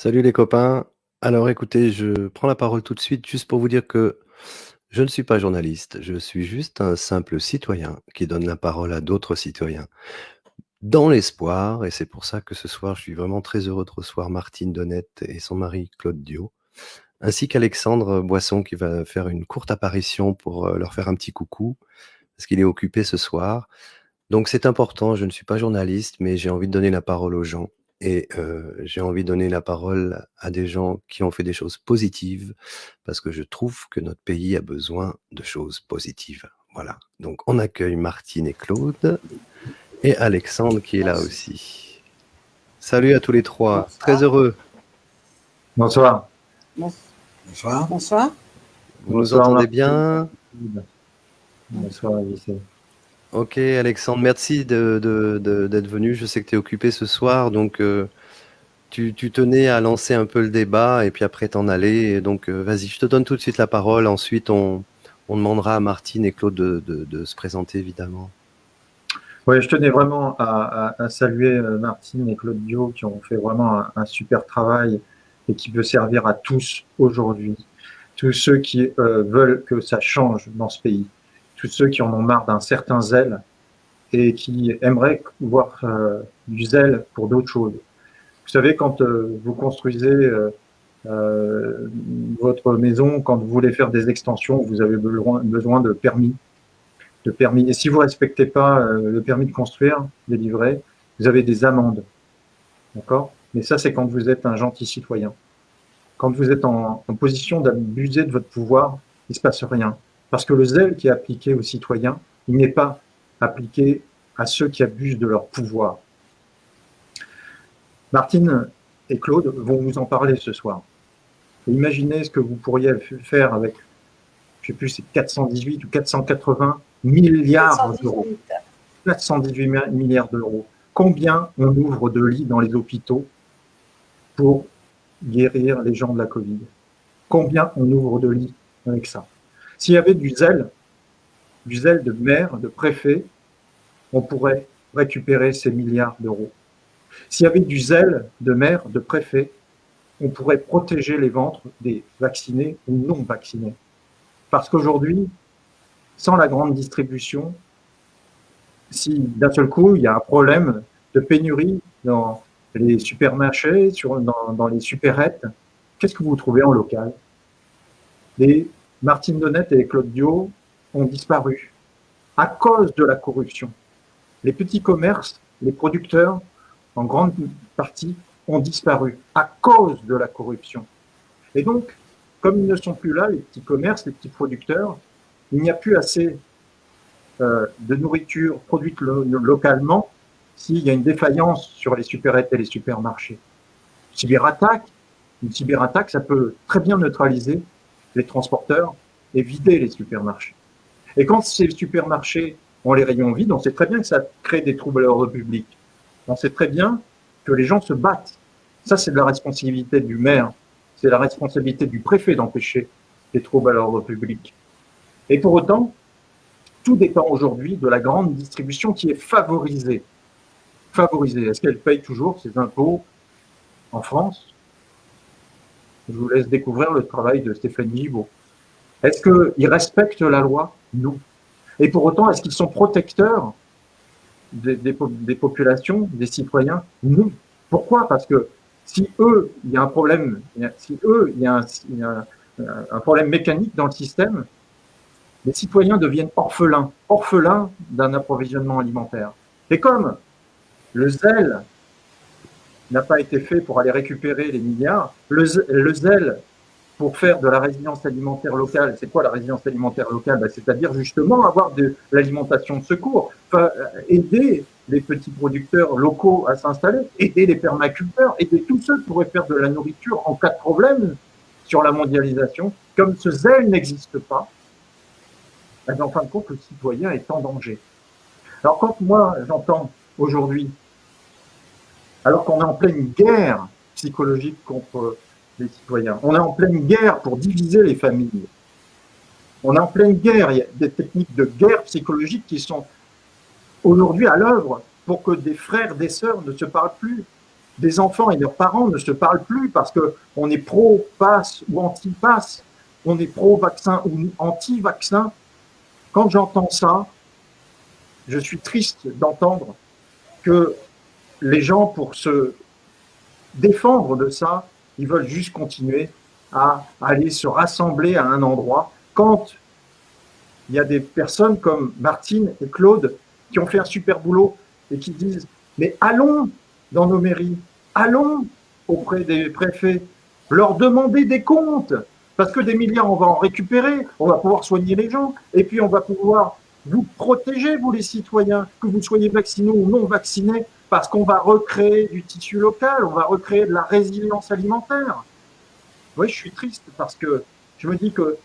Salut les copains. Alors écoutez, je prends la parole tout de suite juste pour vous dire que je ne suis pas journaliste, je suis juste un simple citoyen qui donne la parole à d'autres citoyens. Dans l'espoir, et c'est pour ça que ce soir je suis vraiment très heureux de recevoir Martine Donnette et son mari Claude Dio, ainsi qu'Alexandre Boisson qui va faire une courte apparition pour leur faire un petit coucou, parce qu'il est occupé ce soir. Donc c'est important, je ne suis pas journaliste, mais j'ai envie de donner la parole aux gens et j'ai envie de donner la parole à des gens qui ont fait des choses positives parce que je trouve que notre pays a besoin de choses positives. Voilà, donc on accueille Martine et Claude et Alexandre qui est là aussi. Salut à tous les 3, très heureux. Bonsoir. Bonsoir. Bonsoir. Vous nous entendez bien? Bonsoir, Alice. OK Alexandre, merci d'être venu. Je sais que tu es occupé ce soir, donc tu tenais à lancer un peu le débat et puis après t'en aller. Et donc vas-y, je te donne tout de suite la parole. Ensuite, on demandera à Martine et Claude de se présenter, évidemment. Oui, je tenais vraiment à saluer Martine et Claude Dio qui ont fait vraiment un super travail et qui peut servir à tous aujourd'hui. Tous ceux qui veulent que ça change dans ce pays. Tous ceux qui en ont marre d'un certain zèle et qui aimeraient voir du zèle pour d'autres choses. Vous savez, quand vous construisez votre maison, quand vous voulez faire des extensions, vous avez besoin de permis. Et si vous ne respectez pas le permis de construire délivré, vous avez des amendes. D'accord? Mais ça, c'est quand vous êtes un gentil citoyen. Quand vous êtes en position d'abuser de votre pouvoir, il ne se passe rien. Parce que le zèle qui est appliqué aux citoyens, il n'est pas appliqué à ceux qui abusent de leur pouvoir. Martine et Claude vont vous en parler ce soir. Imaginez ce que vous pourriez faire avec, je ne sais plus, c'est 418 ou 480 milliards d'euros. 418 milliards d'euros. Combien on ouvre de lits dans les hôpitaux pour guérir les gens de la Covid? Combien on ouvre de lits avec ça? S'il y avait du zèle de maire, de préfet, on pourrait récupérer ces milliards d'euros. S'il y avait du zèle de maire, de préfet, on pourrait protéger les ventres des vaccinés ou non vaccinés. Parce qu'aujourd'hui, sans la grande distribution, si d'un seul coup, il y a un problème de pénurie dans les supermarchés, dans les supérettes, qu'est-ce que vous trouvez en local? Les Martine Donnette et les Claude Dio ont disparu à cause de la corruption. Les petits commerces, les producteurs, en grande partie, ont disparu à cause de la corruption. Et donc, comme ils ne sont plus là, les petits commerces, les petits producteurs, il n'y a plus assez de nourriture produite localement s'il y a une défaillance sur les supérettes et les supermarchés. Une cyberattaque, ça peut très bien neutraliser les transporteurs et vider les supermarchés. Et quand ces supermarchés ont les rayons vides, on sait très bien que ça crée des troubles à l'ordre public. On sait très bien que les gens se battent. Ça, c'est de la responsabilité du maire, c'est la responsabilité du préfet d'empêcher les troubles à l'ordre public. Et pour autant, tout dépend aujourd'hui de la grande distribution qui est favorisée. Favorisée. Est-ce qu'elle paye toujours ses impôts en France? Je vous laisse découvrir le travail de Stéphanie Gibault. Est-ce qu'ils respectent la loi? Non. Et pour autant, est-ce qu'ils sont protecteurs des populations, des citoyens? Non. Pourquoi? Parce que si eux, il y a un problème, si eux, il y a un problème mécanique dans le système, les citoyens deviennent orphelins d'un approvisionnement alimentaire. Et comme le zèle n'a pas été fait pour aller récupérer les milliards, le zèle pour faire de la résilience alimentaire locale, c'est quoi la résilience alimentaire locale? C'est-à-dire justement avoir de l'alimentation de secours, aider les petits producteurs locaux à s'installer, aider les permaculteurs, aider tous ceux qui pourraient faire de la nourriture en cas de problème sur la mondialisation. Comme ce zèle n'existe pas, en fin de compte, le citoyen est en danger. Alors quand moi j'entends aujourd'hui, alors qu'on est en pleine guerre psychologique contre les citoyens, on est en pleine guerre pour diviser les familles, on est en pleine guerre, il y a des techniques de guerre psychologique qui sont aujourd'hui à l'œuvre pour que des frères, des sœurs ne se parlent plus. des enfants et leurs parents ne se parlent plus parce qu'on est pro-pass ou anti-pass, on est pro-vaccin ou anti-vaccin. Quand j'entends ça, je suis triste d'entendre que les gens, pour se défendre de ça, ils veulent juste continuer à aller se rassembler à un endroit. Quand il y a des personnes comme Martine et Claude qui ont fait un super boulot et qui disent « mais allons dans nos mairies, allons auprès des préfets, leur demander des comptes, parce que des milliards, on va en récupérer, on va pouvoir soigner les gens, et puis on va pouvoir vous protéger, vous les citoyens, que vous soyez vaccinés ou non vaccinés, parce qu'on va recréer du tissu local, on va recréer de la résilience alimentaire. » Oui, je suis triste parce que je me dis que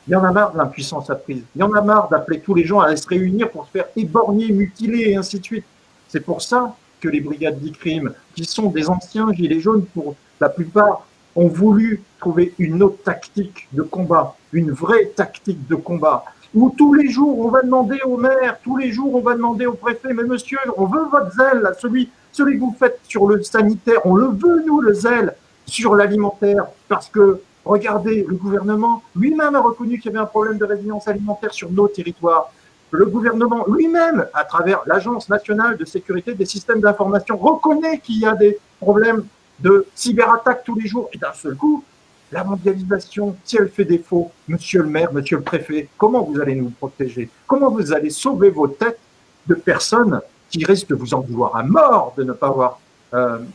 il y en a marre de l'impuissance apprise. Il y en a marre d'appeler tous les gens à se réunir pour se faire éborgner, mutiler et ainsi de suite. C'est pour ça que les brigades d'e-crime, qui sont des anciens gilets jaunes pour la plupart, ont voulu trouver une autre tactique de combat, une vraie tactique de combat, où tous les jours on va demander au maire, tous les jours on va demander au préfet, mais monsieur, on veut votre zèle, celui que vous faites sur le sanitaire, on le veut nous le zèle sur l'alimentaire, parce que regardez, le gouvernement lui-même a reconnu qu'il y avait un problème de résilience alimentaire sur nos territoires. Le gouvernement lui-même, à travers l'Agence nationale de sécurité des systèmes d'information, reconnaît qu'il y a des problèmes de cyberattaques tous les jours. Et d'un seul coup, la mondialisation, si elle fait défaut, monsieur le maire, monsieur le préfet, comment vous allez nous protéger? Comment vous allez sauver vos têtes de personnes qui risquent de vous en vouloir à mort de ne pas avoir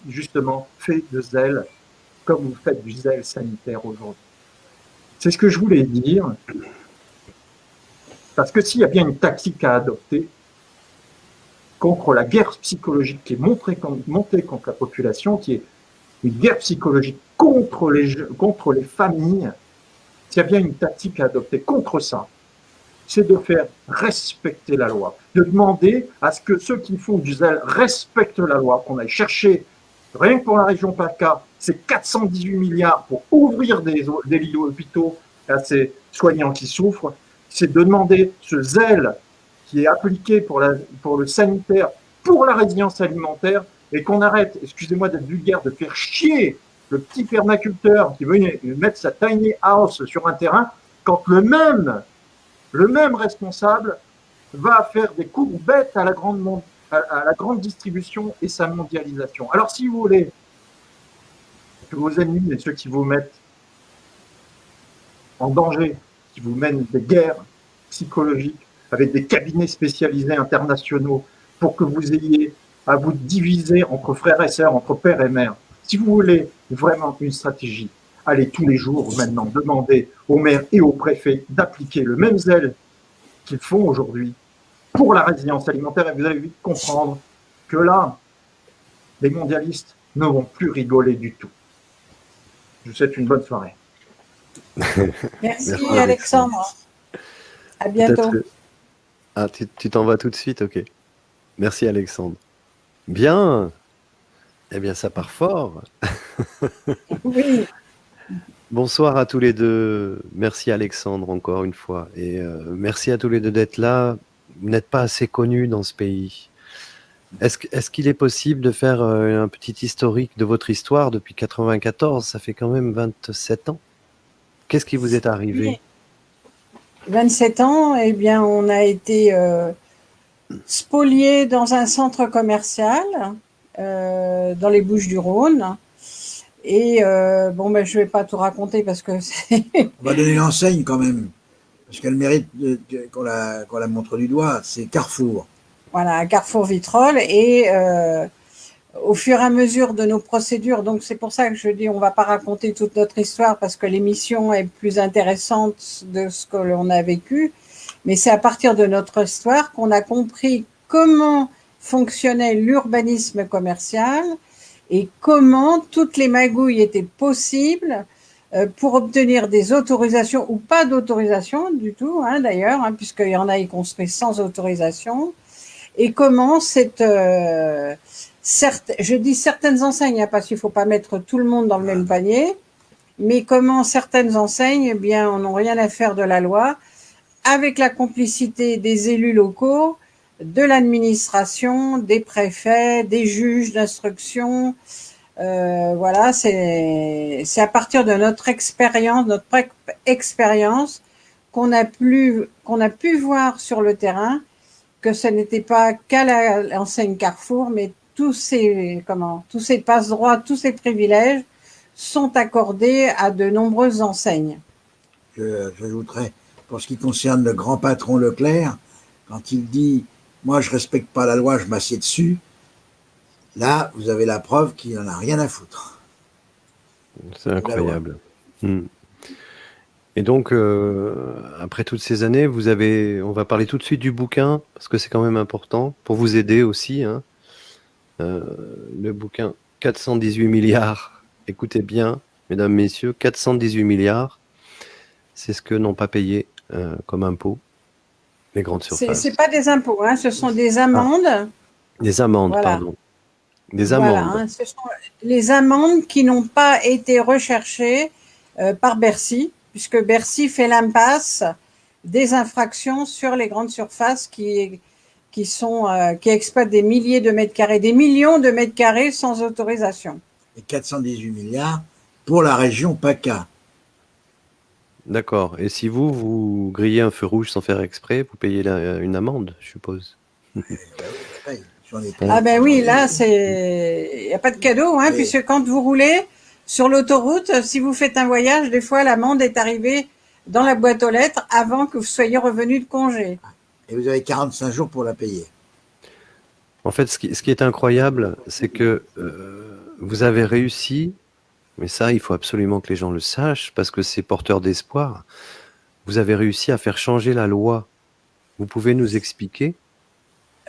justement fait de zèle comme vous faites du zèle sanitaire aujourd'hui? C'est ce que je voulais dire, parce que s'il y a bien une tactique à adopter contre la guerre psychologique qui est montée contre la population, qui est une guerre psychologique contre les familles, s'il y a bien une tactique à adopter contre ça, c'est de faire respecter la loi, de demander à ce que ceux qui font du zèle respectent la loi, qu'on aille chercher, rien que pour la région PACA, c'est 418 milliards pour ouvrir des lits d'hôpitaux à ces soignants qui souffrent. C'est de demander ce zèle qui est appliqué pour le sanitaire, pour la résilience alimentaire, et qu'on arrête, excusez-moi d'être vulgaire, de faire chier le petit permaculteur qui veut mettre sa tiny house sur un terrain, quand le même responsable va faire des courbettes à la grande distribution et sa mondialisation. Alors, si vous voulez que vos ennemis et ceux qui vous mettent en danger, qui vous mènent des guerres psychologiques avec des cabinets spécialisés internationaux pour que vous ayez à vous diviser entre frères et sœurs, entre père et mère, si vous voulez vraiment une stratégie, allez tous les jours maintenant demander aux maires et aux préfets d'appliquer le même zèle qu'ils font aujourd'hui pour la résilience alimentaire, et vous allez vite comprendre que là, les mondialistes ne vont plus rigoler du tout. Je vous souhaite une bonne soirée. Merci Alexandre. À bientôt. Ah, tu t'en vas tout de suite, ok. Merci Alexandre. Bien. Eh bien, ça part fort. Oui. Bonsoir à tous les deux. Merci Alexandre encore une fois. Et merci à tous les deux d'être là. Vous n'êtes pas assez connus dans ce pays. Est-ce qu'il est possible de faire un petit historique de votre histoire depuis 1994? Ça fait quand même 27 ans. Qu'est-ce qui vous est arrivé? 27 ans, eh bien, on a été spoliés dans un centre commercial dans les Bouches-du-Rhône. Et bon, ben, je ne vais pas tout raconter parce que c'est... On va donner l'enseigne quand même, parce qu'elle mérite qu'on la montre du doigt, c'est Carrefour. Voilà, Carrefour Vitrolles. Et au fur et à mesure de nos procédures, donc c'est pour ça que je dis on ne va pas raconter toute notre histoire parce que l'émission est plus intéressante de ce que l'on a vécu, mais c'est à partir de notre histoire qu'on a compris comment fonctionnait l'urbanisme commercial et comment toutes les magouilles étaient possibles pour obtenir des autorisations ou pas d'autorisation du tout, hein, d'ailleurs, hein, puisqu'il y en a qui construisent sans autorisation, et comment je dis certaines enseignes, hein, parce qu'il ne faut pas mettre tout le monde dans le même panier, mais comment certaines enseignes, eh bien, n'ont rien à faire de la loi, avec la complicité des élus locaux, de l'administration, des préfets, des juges d'instruction, Voilà, c'est à partir de notre propre expérience, qu'on a pu voir sur le terrain que ce n'était pas qu'à l'enseigne Carrefour, mais tous ces passe-droits, tous ces privilèges sont accordés à de nombreuses enseignes. J'ajouterais, pour ce qui concerne le grand patron Leclerc, quand il dit « moi je respecte pas la loi, je m'assieds dessus », là vous avez la preuve qu'il n'en a rien à foutre. C'est incroyable. Et donc, après toutes ces années, on va parler tout de suite du bouquin, parce que c'est quand même important, pour vous aider aussi. Hein. Le bouquin 418 milliards, écoutez bien, mesdames, messieurs, 418 milliards, c'est ce que n'ont pas payé comme impôt les grandes surfaces. C'est pas des impôts, hein, ce sont des amendes. Des amendes, voilà. Pardon. Des amendes. Voilà, hein, ce sont les amendes qui n'ont pas été recherchées par Bercy, puisque Bercy fait l'impasse des infractions sur les grandes surfaces qui exploitent des milliers de mètres carrés, des millions de mètres carrés sans autorisation. Et 418 milliards pour la région PACA. D'accord. Et si vous grillez un feu rouge sans faire exprès, vous payez une amende, je suppose. Ah ben oui, là, il n'y a pas de cadeau, hein, puisque quand vous roulez sur l'autoroute, si vous faites un voyage, des fois, l'amende est arrivée dans la boîte aux lettres avant que vous soyez revenu de congé. Et vous avez 45 jours pour la payer. En fait, ce qui est incroyable, c'est que vous avez réussi, mais ça, il faut absolument que les gens le sachent, parce que c'est porteur d'espoir. Vous avez réussi à faire changer la loi. Vous pouvez nous expliquer ?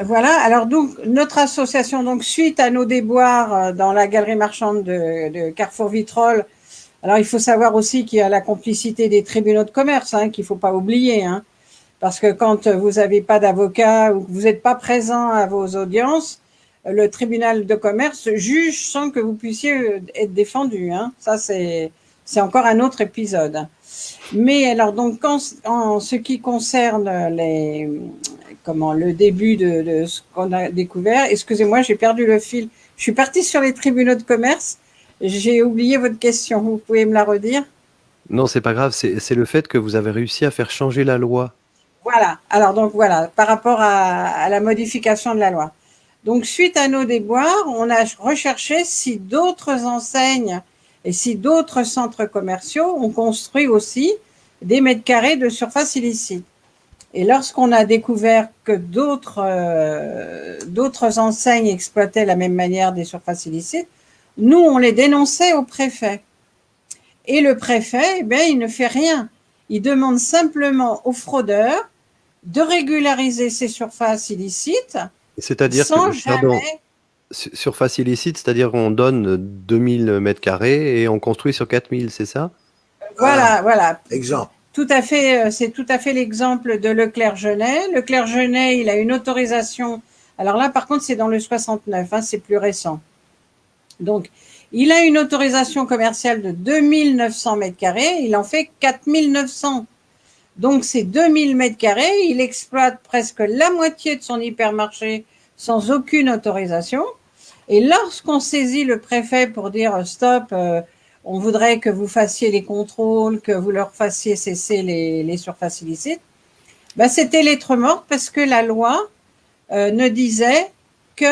Voilà, alors donc notre association, donc suite à nos déboires dans la galerie marchande de Carrefour Vitrolles, alors il faut savoir aussi qu'il y a la complicité des tribunaux de commerce, hein, qu'il ne faut pas oublier, hein, parce que quand vous n'avez pas d'avocat ou que vous n'êtes pas présent à vos audiences, le tribunal de commerce juge sans que vous puissiez être défendu, hein. Ça c'est encore un autre épisode. Mais alors donc en ce qui concerne le début de ce qu'on a découvert. Excusez-moi, j'ai perdu le fil. Je suis partie sur les tribunaux de commerce. J'ai oublié votre question. Vous pouvez me la redire ? Non, c'est pas grave. C'est le fait que vous avez réussi à faire changer la loi. Voilà. Alors donc voilà, par rapport à la modification de la loi. Donc suite à nos déboires, on a recherché si d'autres enseignes et si d'autres centres commerciaux ont construit aussi des mètres carrés de surface illicite. Et lorsqu'on a découvert que d'autres enseignes exploitaient la même manière des surfaces illicites, nous, on les dénonçait au préfet. Et le préfet, il ne fait rien. Il demande simplement aux fraudeurs de régulariser ces surfaces illicites. C'est-à-dire surface illicite, c'est-à-dire qu'on donne 2000 mètres carrés et on construit sur 4000, c'est ça ? Voilà. Exemple. Tout à fait, c'est tout à fait l'exemple de Leclerc-Genet. Leclerc-Genet, il a une autorisation. Alors là, par contre, c'est dans le 69, hein, c'est plus récent. Donc, il a une autorisation commerciale de 2900 mètres carrés, il en fait 4900. Donc, ces 2000 mètres carrés, il exploite presque la moitié de son hypermarché sans aucune autorisation. Et lorsqu'on saisit le préfet pour dire stop, on voudrait que vous fassiez les contrôles, que vous leur fassiez cesser les surfaces illicites, c'était lettre morte parce que la loi ne disait que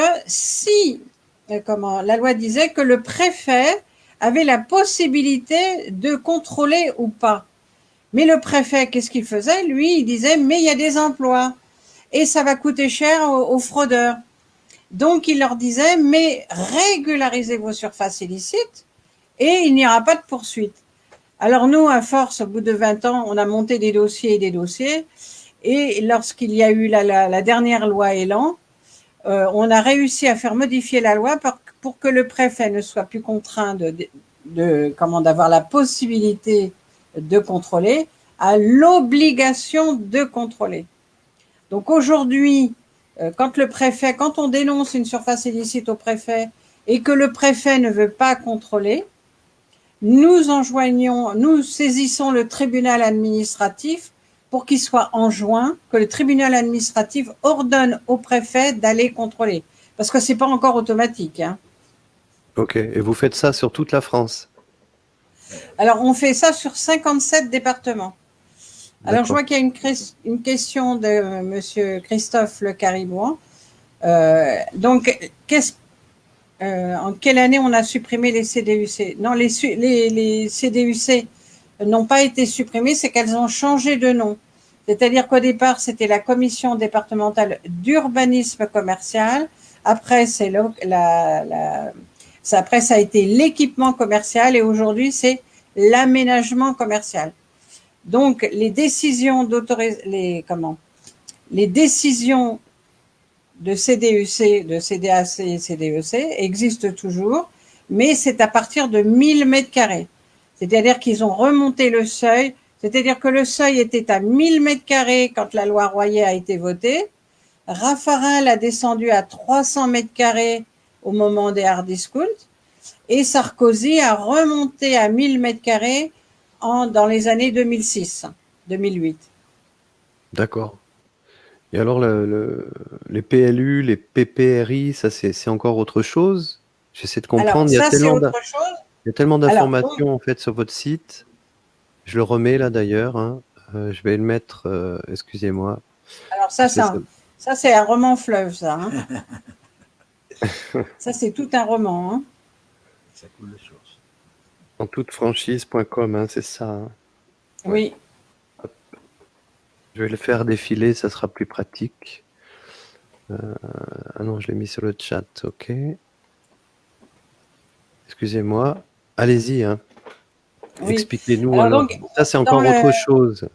la loi disait que le préfet avait la possibilité de contrôler ou pas. Mais le préfet, qu'est-ce qu'il faisait ? Lui, il disait, mais il y a des emplois et ça va coûter cher aux fraudeurs. Donc, il leur disait, mais régularisez vos surfaces illicites et il n'y aura pas de poursuite. Alors nous, à force, au bout de 20 ans, on a monté des dossiers. Et lorsqu'il y a eu la dernière loi Elan, on a réussi à faire modifier la loi pour que le préfet ne soit plus contraint d'avoir la possibilité de contrôler, à l'obligation de contrôler. Donc aujourd'hui, quand on dénonce une surface illicite au préfet et que le préfet ne veut pas contrôler, nous saisissons le tribunal administratif pour qu'il soit enjoint, que le tribunal administratif ordonne au préfet d'aller contrôler. Parce que ce n'est pas encore automatique. Hein. Ok. Et vous faites ça sur toute la France? Alors, on fait ça sur 57 départements. Alors, je D'accord. vois qu'il y a une question de Monsieur Christophe Le Caribouan. Donc, en quelle année on a supprimé les CDUC? Non, les CDUC n'ont pas été supprimées, c'est qu'elles ont changé de nom. C'est-à-dire qu'au départ, c'était la commission départementale d'urbanisme commercial. Après, après, ça a été l'équipement commercial et aujourd'hui, c'est l'aménagement commercial. Donc, les décisions les décisions de CDUC, de CDAC et CDEC existent toujours, mais c'est à partir de 1000 mètres carrés. C'est-à-dire qu'ils ont remonté le seuil, c'est-à-dire que le seuil était à 1000 mètres carrés quand la loi Royer a été votée. Raffarin l'a descendu à 300 mètres carrés au moment des hard discounts et Sarkozy a remonté à 1000 mètres carrés dans les années 2006, 2008. D'accord. Et alors, les PLU, les PPRI, ça c'est encore autre chose? J'essaie de Alors, comprendre. ça, c'est autre chose. Il y a tellement Alors, d'informations en fait sur votre site. Je le remets là d'ailleurs, hein. Je vais le mettre, excusez-moi. alors Parce que ça c'est un roman fleuve, ça. Hein. Ça, c'est tout un roman. Hein. Ça coule de source. en toute franchise.com, hein, c'est ça. Hein. Oui. Je vais le faire défiler, ça sera plus pratique. Ah non, je l'ai mis sur le chat, ok. Excusez-moi. Allez-y, hein. Oui. Expliquez-nous Alors. alors. Ça, c'est encore autre chose.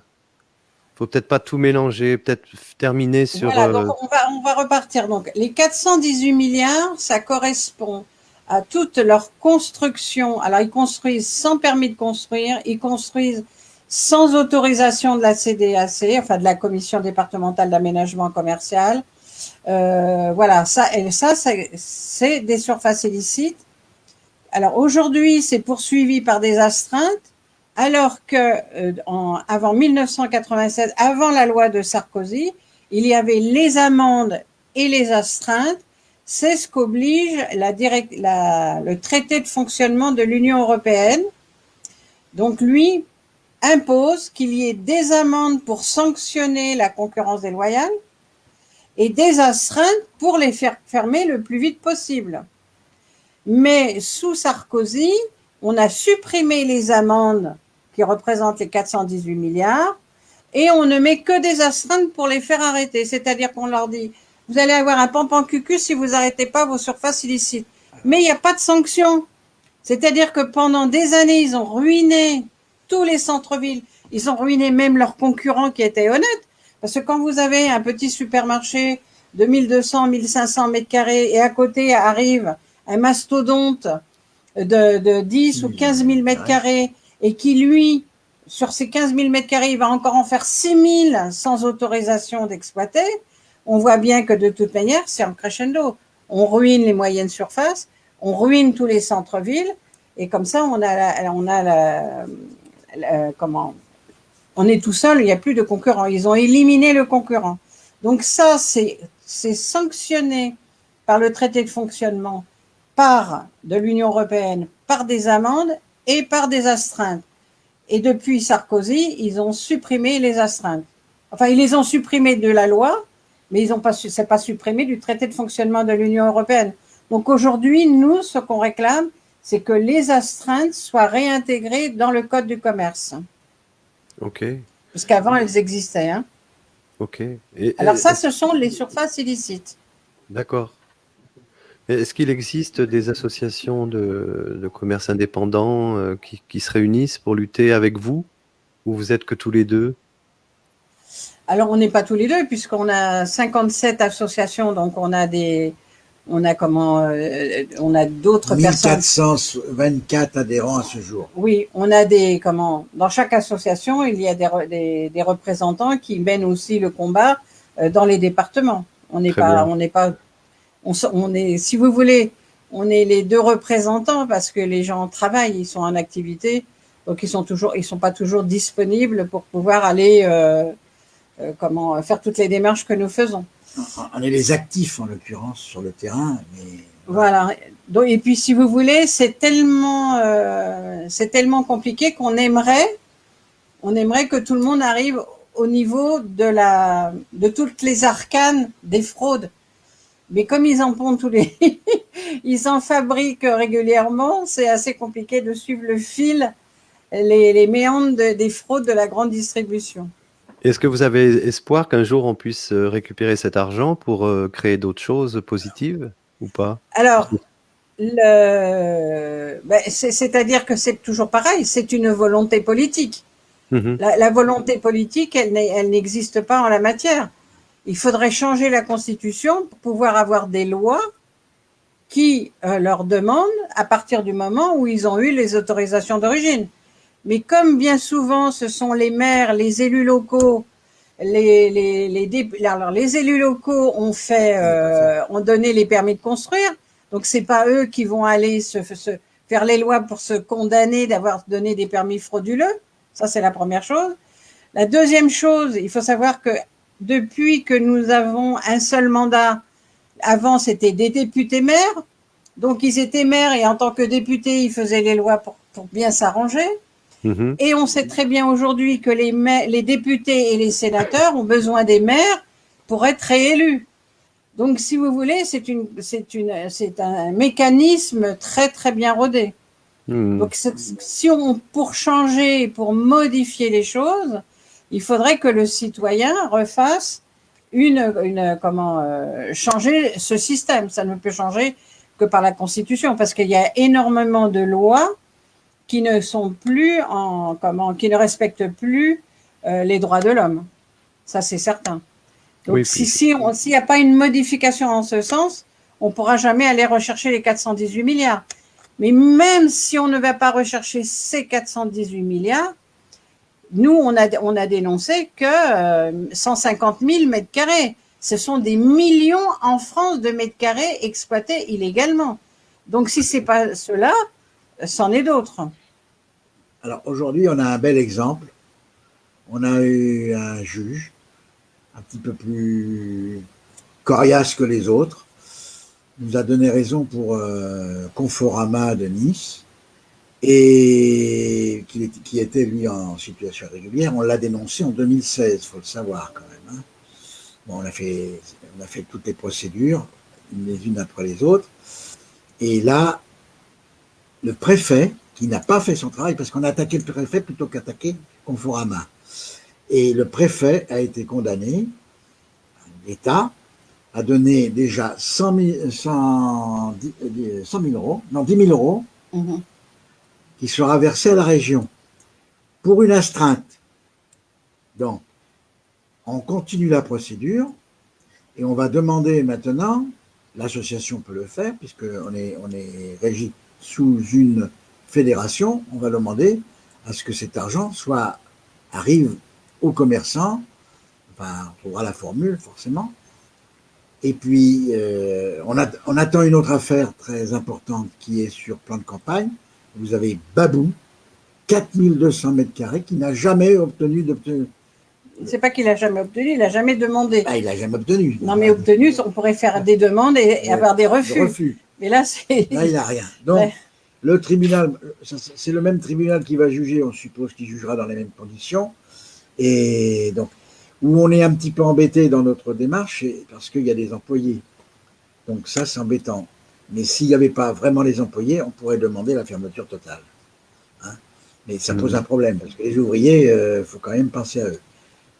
Faut peut-être pas tout mélanger, peut-être terminer sur... Voilà, donc on va repartir. Donc, les 418 milliards, ça correspond à toute leur construction. Alors, ils construisent sans permis de construire, ils construisent sans autorisation de la CDAC, enfin de la Commission départementale d'aménagement commercial. Voilà, ça c'est des surfaces illicites. Alors, aujourd'hui, c'est poursuivi par des astreintes. Alors que avant 1987, avant la loi de Sarkozy, il y avait les amendes et les astreintes. C'est ce qu'oblige le traité de fonctionnement de l'Union européenne. Donc lui impose qu'il y ait des amendes pour sanctionner la concurrence déloyale et des astreintes pour les faire fermer le plus vite possible. Mais sous Sarkozy, on a supprimé les amendes qui représentent les 418 milliards, et on ne met que des astreintes pour les faire arrêter. C'est-à-dire qu'on leur dit, vous allez avoir un pampan-cucu si vous n'arrêtez pas vos surfaces illicites. Mais il n'y a pas de sanction. C'est-à-dire que pendant des années, ils ont ruiné tous les centres-villes. Ils ont ruiné même leurs concurrents qui étaient honnêtes. Parce que quand vous avez un petit supermarché de 1200, 1500 mètres carrés, et à côté arrive un mastodonte de 10 ou 15 000 mètres carrés, et qui, lui, sur ces 15 000 mètres carrés, il va encore en faire 6 000 sans autorisation d'exploiter, on voit bien que de toute manière, c'est en crescendo. On ruine les moyennes surfaces, on ruine tous les centres-villes, et comme ça, on est tout seul, il n'y a plus de concurrents. Ils ont éliminé le concurrent. Donc ça, c'est sanctionné par le traité de fonctionnement, par de l'Union européenne, par des amendes et par des astreintes. Et depuis Sarkozy, ils ont supprimé les astreintes. Enfin, ils les ont supprimées de la loi, mais c'est pas supprimé du traité de fonctionnement de l'Union européenne. Donc aujourd'hui, nous, ce qu'on réclame, c'est que les astreintes soient réintégrées dans le Code du commerce. Ok. Parce qu'avant, elles existaient. Hein. Ok. Alors ça, ce sont les surfaces illicites. D'accord. Est-ce qu'il existe des associations de commerce indépendants qui se réunissent pour lutter avec vous? Ou vous êtes que tous les deux? Alors, on n'est pas tous les deux, puisqu'on a 57 associations, donc on a d'autres personnes. 1424 adhérents à ce jour. Oui, on a dans chaque association, il y a des représentants qui mènent aussi le combat dans les départements. Si vous voulez, on est les deux représentants parce que les gens travaillent, ils sont en activité, donc ils sont pas toujours disponibles pour pouvoir aller faire toutes les démarches que nous faisons. On est les actifs en l'occurrence sur le terrain, mais Voilà. Donc, et puis, si vous voulez, c'est tellement compliqué qu'on aimerait que tout le monde arrive au niveau de toutes les arcanes des fraudes. Mais comme ils en font ils en fabriquent régulièrement, c'est assez compliqué de suivre le fil, les méandres des fraudes de la grande distribution. Est-ce que vous avez espoir qu'un jour on puisse récupérer cet argent pour créer d'autres choses positives ou pas? Alors, c'est-à-dire que c'est toujours pareil, c'est une volonté politique. Mhm. La volonté politique, elle n'existe pas en la matière. Il faudrait changer la Constitution pour pouvoir avoir des lois qui leur demandent à partir du moment où ils ont eu les autorisations d'origine. Mais comme bien souvent, ce sont les maires, les élus locaux, alors les élus locaux ont donné les permis de construire, donc c'est pas eux qui vont aller faire les lois pour se condamner d'avoir donné des permis frauduleux. Ça, c'est la première chose. La deuxième chose, il faut savoir que depuis que nous avons un seul mandat, avant c'était des députés maires, donc ils étaient maires et en tant que députés, ils faisaient les lois pour bien s'arranger. Mhm. Et on sait très bien aujourd'hui que les députés et les sénateurs ont besoin des maires pour être réélus. Donc, si vous voulez, c'est un mécanisme très, très bien rodé. Mhm. Donc, pour changer, pour modifier les choses, il faudrait que le citoyen refasse changer ce système. Ça ne peut changer que par la Constitution, parce qu'il y a énormément de lois qui ne respectent plus les droits de l'homme. Ça, c'est certain. Donc, Oui, s'il n'y a pas une modification en ce sens, on ne pourra jamais aller rechercher les 418 milliards. Mais même si on ne va pas rechercher ces 418 milliards, nous, on a dénoncé que 150 000 mètres carrés, ce sont des millions en France de mètres carrés exploités illégalement. Donc, si ce n'est pas cela, c'en est d'autres. Alors aujourd'hui, on a un bel exemple. On a eu un juge un petit peu plus coriace que les autres. Il nous a donné raison pour Conforama de Nice et qui était lui en situation régulière. On l'a dénoncé en 2016, il faut le savoir quand même. Hein. Bon, on a fait toutes les procédures, les unes après les autres. Et là, le préfet, qui n'a pas fait son travail, parce qu'on a attaqué le préfet plutôt qu'attaquer Conforama. Et le préfet a été condamné, l'État a donné déjà 100 000 euros, non 10 000 euros, qui sera versé à la région pour une astreinte. Donc, on continue la procédure et on va demander maintenant, l'association peut le faire, puisqu'on est régi sous une fédération, on va demander à ce que cet argent arrive aux commerçants, enfin, on trouvera la formule forcément. Et puis, on attend une autre affaire très importante qui est sur plan de campagne. Vous avez Babou, 4200 mètres carrés, qui n'a jamais obtenu d'obtenir. C'est pas qu'il a jamais obtenu, il a jamais demandé. Ah, il n'a jamais obtenu. Non, mais obtenu, on pourrait faire des demandes et avoir des refus. Mais là, là, il n'a rien. Donc, le tribunal, c'est le même tribunal qui va juger, on suppose qu'il jugera dans les mêmes conditions. Et donc, où on est un petit peu embêté dans notre démarche, c'est parce qu'il y a des employés. Donc ça, c'est embêtant. Mais s'il n'y avait pas vraiment les employés, on pourrait demander la fermeture totale. Hein, mais ça pose un problème, parce que les ouvriers, il faut quand même penser à eux.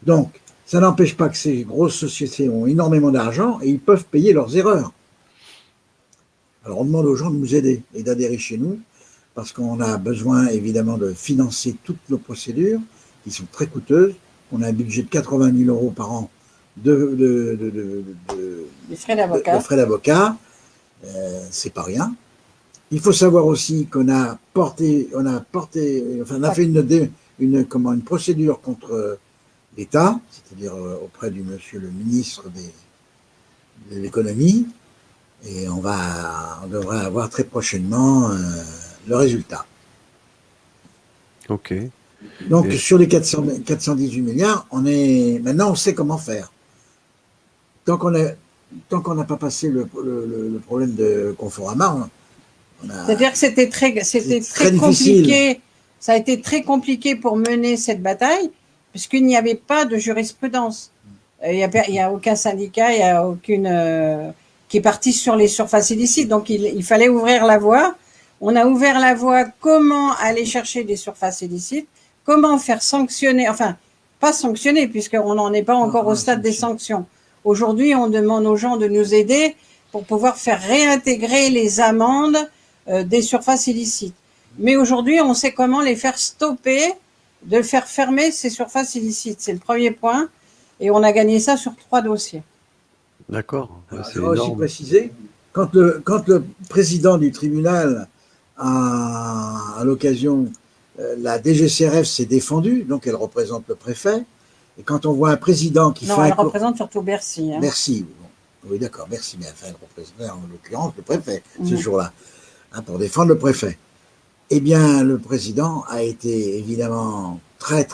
Donc, ça n'empêche pas que ces grosses sociétés ont énormément d'argent et ils peuvent payer leurs erreurs. Alors, on demande aux gens de nous aider et d'adhérer chez nous, parce qu'on a besoin, évidemment, de financer toutes nos procédures, qui sont très coûteuses. On a un budget de 80 000 euros par an de frais d'avocat. C'est pas rien. Il faut savoir aussi qu'on a fait une procédure contre l'État, c'est-à-dire auprès du monsieur le ministre de l'économie, et on devrait avoir très prochainement le résultat. Ok. Donc, sur les 418 milliards, maintenant, on sait comment faire. Tant qu'on a tant qu'on n'a pas passé le problème de Conforama, c'est-à-dire que c'était très difficile. compliqué. Ça a été très compliqué pour mener cette bataille, puisqu'il n'y avait pas de jurisprudence. Il n'y a aucun syndicat, il n'y a aucune qui est parti sur les surfaces illicites. Donc, il fallait ouvrir la voie. On a ouvert la voie comment aller chercher des surfaces illicites, comment faire sanctionner, enfin, pas sanctionner, puisqu'on n'en est pas encore au stade des sanctions. Aujourd'hui, on demande aux gens de nous aider pour pouvoir faire réintégrer les amendes des surfaces illicites. Mais aujourd'hui, on sait comment les faire stopper, de faire fermer ces surfaces illicites. C'est le premier point. Et on a gagné ça sur 3 dossiers. D'accord. Je dois aussi préciser, quand le président du tribunal à l'occasion, la DGCRF s'est défendue, donc elle représente le préfet. Et quand on voit un président qui fait. Non, elle représente surtout Bercy. Hein. Bercy. Bon. Oui, d'accord, Bercy, mais enfin, elle représentait en l'occurrence le préfet ce jour-là, hein, pour défendre le préfet. Eh bien, le président a été évidemment très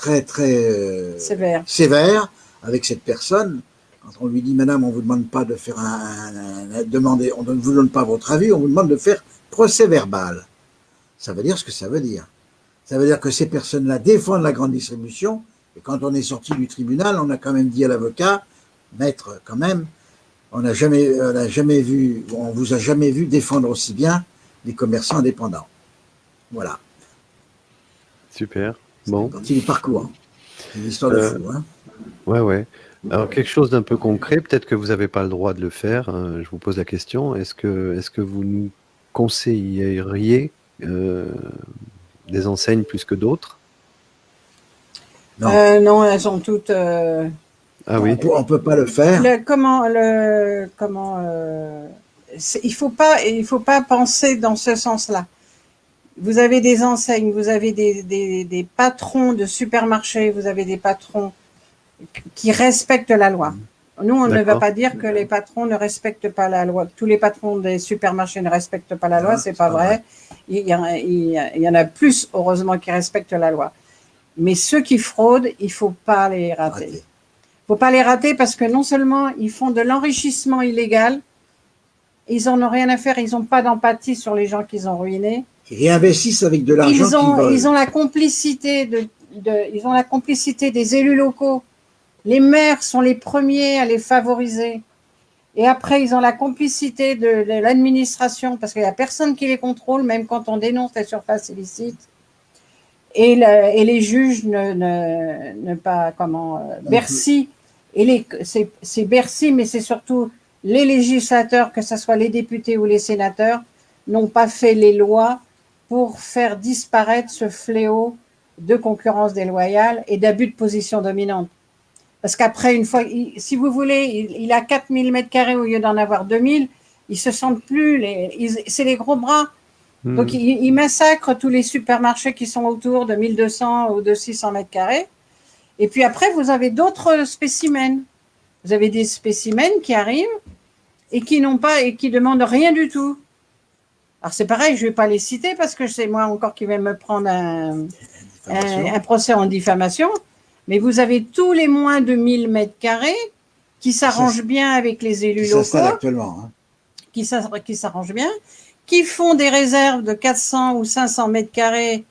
sévère avec cette personne. Quand on lui dit, madame, on ne vous demande pas de faire on ne vous donne pas votre avis, on vous demande de faire procès verbal. Ça veut dire ce que ça veut dire. Ça veut dire que ces personnes-là défendent la grande distribution. Et quand on est sorti du tribunal, on a quand même dit à l'avocat, maître, quand même, on vous a jamais vu défendre aussi bien les commerçants indépendants. Voilà. Super. Bon. Quand il est parcours. C'est une histoire de fou. Hein. Ouais. Alors, quelque chose d'un peu concret, peut-être que vous n'avez pas le droit de le faire, hein, je vous pose la question, est-ce que vous nous conseilleriez des enseignes plus que d'autres? Non, elles ont toutes... Ah oui. On peut pas le faire. Il faut pas penser dans ce sens-là. Vous avez des enseignes, vous avez des patrons de supermarchés, vous avez des patrons qui respectent la loi. Nous, on ne va pas dire que les patrons ne respectent pas la loi. Tous les patrons des supermarchés ne respectent pas la loi, c'est pas vrai. Il y en a plus, heureusement, qui respectent la loi. Mais ceux qui fraudent, il faut pas les rater. Il faut pas les rater parce que non seulement ils font de l'enrichissement illégal, ils en ont rien à faire, ils n'ont pas d'empathie sur les gens qu'ils ont ruinés. Ils réinvestissent avec de l'argent. Ils ont la complicité ils ont la complicité des élus locaux. Les maires sont les premiers à les favoriser. Et après, ils ont la complicité de l'administration parce qu'il n'y a personne qui les contrôle, même quand on dénonce les surfaces illicites. Et les juges Bercy, c'est Bercy, mais c'est surtout les législateurs, que ce soit les députés ou les sénateurs, n'ont pas fait les lois pour faire disparaître ce fléau de concurrence déloyale et d'abus de position dominante. Parce qu'après, une fois, si vous voulez, il a 4000 m² au lieu d'en avoir 2000, ils se sentent plus, c'est les gros bras. Donc, ils massacrent tous les supermarchés qui sont autour de 1200 ou de 600 m². Et puis après, vous avez d'autres spécimens. Vous avez des spécimens qui arrivent et qui n'ont pas, et qui demandent rien du tout. Alors, c'est pareil, je ne vais pas les citer parce que c'est moi encore qui vais me prendre un procès en diffamation. Mais vous avez tous les moins de 1000 m² qui s'arrangent bien avec les élus locaux. Actuellement. Hein. Qui s'arrangent bien, qui font des réserves de 400 ou 500 m²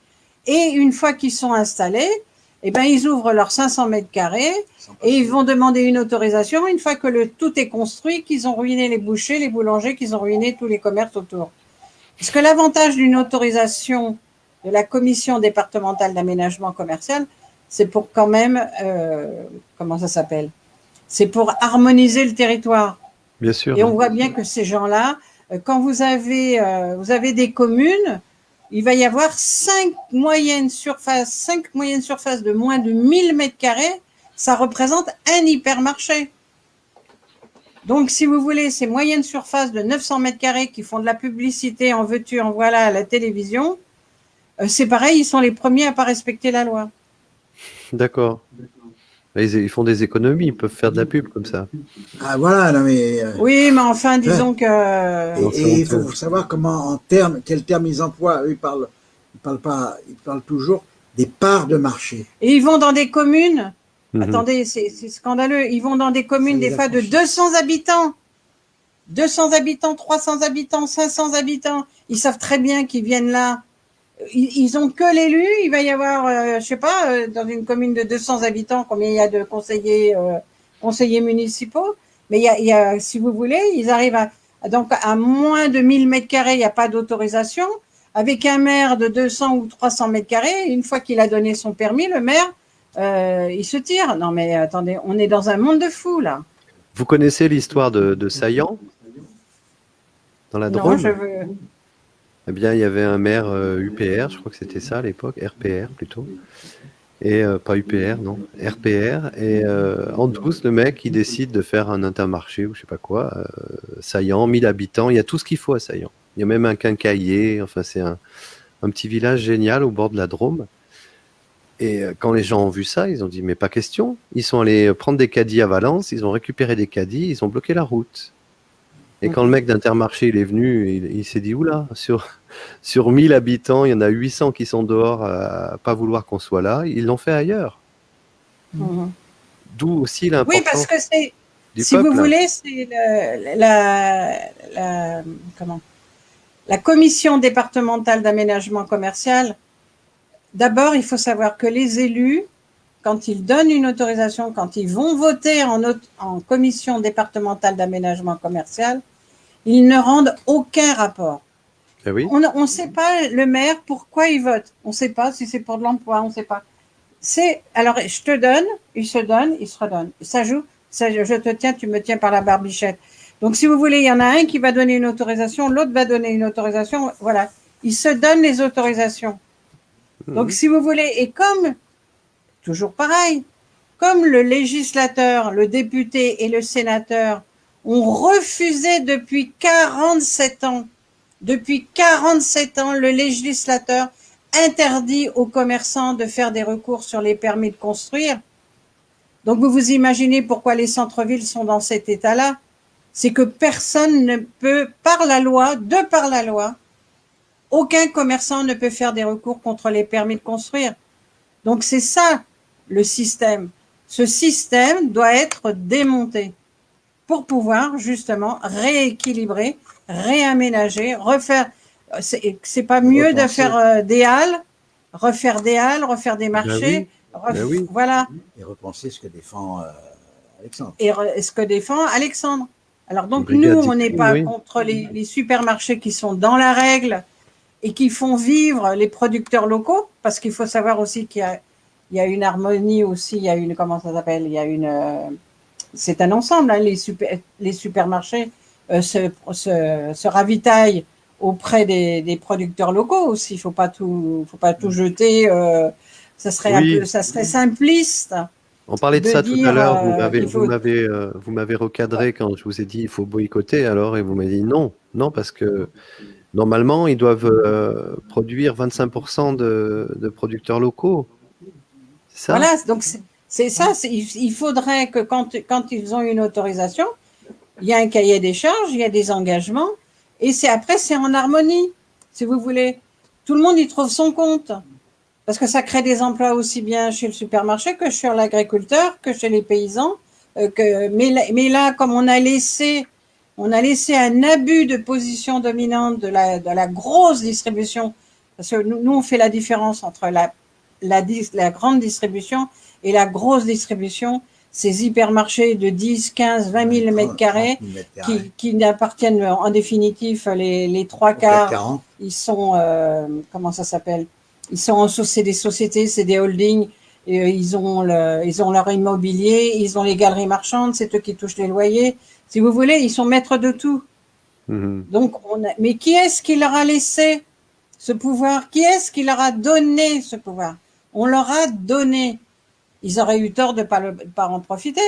et une fois qu'ils sont installés, eh ben, ils ouvrent leurs 500 m² et ils vont demander une autorisation une fois que tout est construit, qu'ils ont ruiné les bouchers, les boulangers, qu'ils ont ruiné tous les commerces autour. Parce que l'avantage d'une autorisation de la commission départementale d'aménagement commercial, c'est pour quand même, comment ça s'appelle? C'est pour harmoniser le territoire. Bien sûr. Et on voit bien que ces gens-là, quand vous avez des communes, il va y avoir 5 moyennes surfaces de moins de 1000 m², ça représente un hypermarché. Donc, si vous voulez, ces moyennes surfaces de 900 m² qui font de la publicité en veux-tu, en voilà à la télévision, c'est pareil, ils sont les premiers à ne pas respecter la loi. D'accord. Ils font des économies, ils peuvent faire de la pub comme ça. Ah voilà, non mais. Oui, mais enfin, disons que. Et il faut savoir quels termes ils emploient. Eux, ils parlent toujours des parts de marché. Et ils vont dans des communes. Attendez, c'est scandaleux. Ils vont dans des communes des fois de 200 habitants. 200 habitants, 300 habitants, 500 habitants, ils savent très bien qu'ils viennent là. Ils ont que l'élu. Il va y avoir, je sais pas, dans une commune de 200 habitants, combien il y a de conseillers municipaux. Mais il y a, si vous voulez, ils arrivent donc à moins de 1000 mètres carrés, il n'y a pas d'autorisation. Avec un maire de 200 ou 300 mètres carrés, une fois qu'il a donné son permis, le maire, il se tire. Non mais attendez, on est dans un monde de fous là. Vous connaissez l'histoire de Saillant dans la Drôme? Non, je veux. Eh bien, il y avait un maire UPR, je crois que c'était ça à l'époque, RPR plutôt. Et pas UPR, non, RPR. Et en 12, le mec, il décide de faire un intermarché ou je sais pas quoi. Saillant, 1000 habitants, il y a tout ce qu'il faut à Saillant. Il y a même un quincaillier, enfin c'est un petit village génial au bord de la Drôme. Et quand les gens ont vu ça, ils ont dit mais pas question. Ils sont allés prendre des caddies à Valence, ils ont récupéré des caddies, ils ont bloqué la route. Et quand le mec d'Intermarché il est venu, il s'est dit oula, sur 1000 habitants, il y en a 800 qui sont dehors à pas vouloir qu'on soit là. Ils l'ont fait ailleurs. Mhm. D'où aussi Oui, l'importance parce que c'est, du si peuple. vous voulez, c'est la commission départementale d'aménagement commercial. D'abord, il faut savoir que les élus, quand ils donnent une autorisation, quand ils vont voter en commission départementale d'aménagement commercial, ils ne rendent aucun rapport. Ah oui. On ne sait pas, le maire, pourquoi il vote. On ne sait pas si c'est pour de l'emploi, on ne sait pas. Alors, je te donne, il se donne, il se redonne. Ça joue, je te tiens, tu me tiens par la barbichette. Donc, si vous voulez, il y en a un qui va donner une autorisation, l'autre va donner une autorisation. Voilà. Ils se donnent les autorisations. Donc, si vous voulez, et comme, toujours pareil, comme le législateur, le député et le sénateur ont refusé depuis 47 ans, le législateur interdit aux commerçants de faire des recours sur les permis de construire. Donc, vous vous imaginez pourquoi les centres-villes sont dans cet état-là. C'est que personne ne peut, par la loi, aucun commerçant ne peut faire des recours contre les permis de construire. Donc, c'est ça, le système. Ce système doit être démonté pour pouvoir, justement, rééquilibrer, réaménager, refaire. C'est pas mieux de faire des halles, refaire des marchés, oui. voilà. Et repenser ce que défend Alexandre. Et ce que défend Alexandre. Alors donc Brigade nous, on n'est pas oui. contre les supermarchés qui sont dans la règle et qui font vivre les producteurs locaux, parce qu'il faut savoir aussi qu'il y a une harmonie aussi, il y a une, comment ça s'appelle, il y a une, c'est un ensemble, hein, les supermarchés se ravitaillent auprès des producteurs locaux aussi. Il faut pas tout jeter. Ça serait un peu, ça serait simpliste. On parlait de ça tout à l'heure. Vous m'avez recadré quand je vous ai dit il faut boycotter. Alors et vous m'avez dit non, parce que normalement ils doivent produire 25% de producteurs locaux. Ça. Voilà, donc c'est ça. Il faudrait que quand ils ont une autorisation, il y a un cahier des charges, il y a des engagements, et après c'est en harmonie, si vous voulez. Tout le monde y trouve son compte, parce que ça crée des emplois aussi bien chez le supermarché que chez l'agriculteur, que chez les paysans. Mais là, comme on a laissé un abus de position dominante de la grosse distribution, parce que nous on fait la différence entre la grande distribution et la grosse distribution. Ces hypermarchés de 10, 15, 20 000 mètres carrés qui n'appartiennent en définitive les trois quarts, ils sont, comment ça s'appelle? Ils sont c'est des sociétés, c'est des holdings, et ils ont leur immobilier, ils ont les galeries marchandes, c'est eux qui touchent les loyers. Si vous voulez, ils sont maîtres de tout. Donc, mais qui est-ce qui leur a laissé ce pouvoir? Qui est-ce qui leur a donné ce pouvoir? On leur a donné. Ils auraient eu tort de pas en profiter.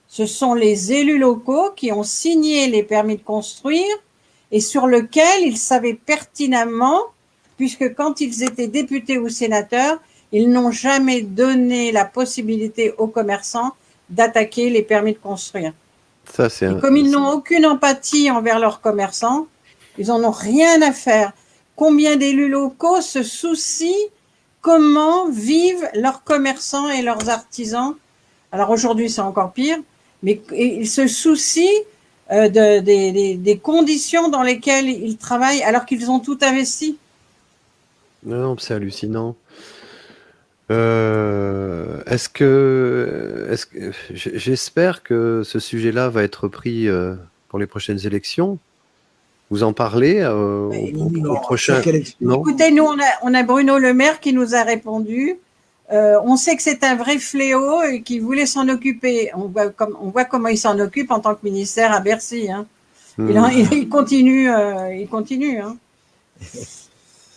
Ce sont les élus locaux qui ont signé les permis de construire et sur lesquels ils savaient pertinemment, puisque quand ils étaient députés ou sénateurs, ils n'ont jamais donné la possibilité aux commerçants d'attaquer les permis de construire. Et comme ils n'ont aucune empathie envers leurs commerçants, ils n'en ont rien à faire. Combien d'élus locaux se soucient comment vivent leurs commerçants et leurs artisans? Alors aujourd'hui, c'est encore pire, mais ils se soucient des conditions dans lesquelles ils travaillent alors qu'ils ont tout investi. Non, non, c'est hallucinant. J'espère que ce sujet-là va être pris pour les prochaines élections. Vous en parlez au prochain. Sur quelle élection? Non. Écoutez, nous, on a Bruno Le Maire qui nous a répondu. On sait que c'est un vrai fléau et qu'il voulait s'en occuper. On voit comment il s'en occupe en tant que ministère à Bercy. Hein. Il continue. Hein.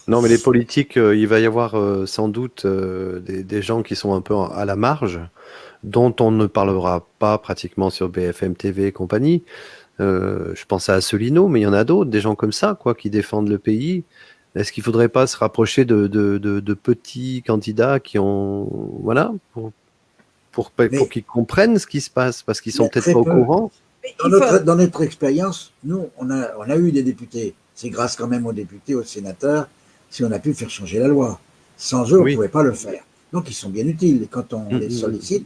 Non, mais les politiques, il va y avoir sans doute des gens qui sont un peu à la marge, dont on ne parlera pas pratiquement sur BFM TV et compagnie. Je pense à Asselineau, mais il y en a d'autres, des gens comme ça, quoi, qui défendent le pays. Est-ce qu'il ne faudrait pas se rapprocher de petits candidats qui ont, voilà, pour qu'ils comprennent ce qui se passe, parce qu'ils sont peut-être pas au courant. Dans notre expérience, nous, on a eu des députés. C'est grâce quand même aux députés, aux sénateurs, si on a pu faire changer la loi. Sans eux, on ne pouvait pas le faire. Donc, ils sont bien utiles. Et quand on les sollicite,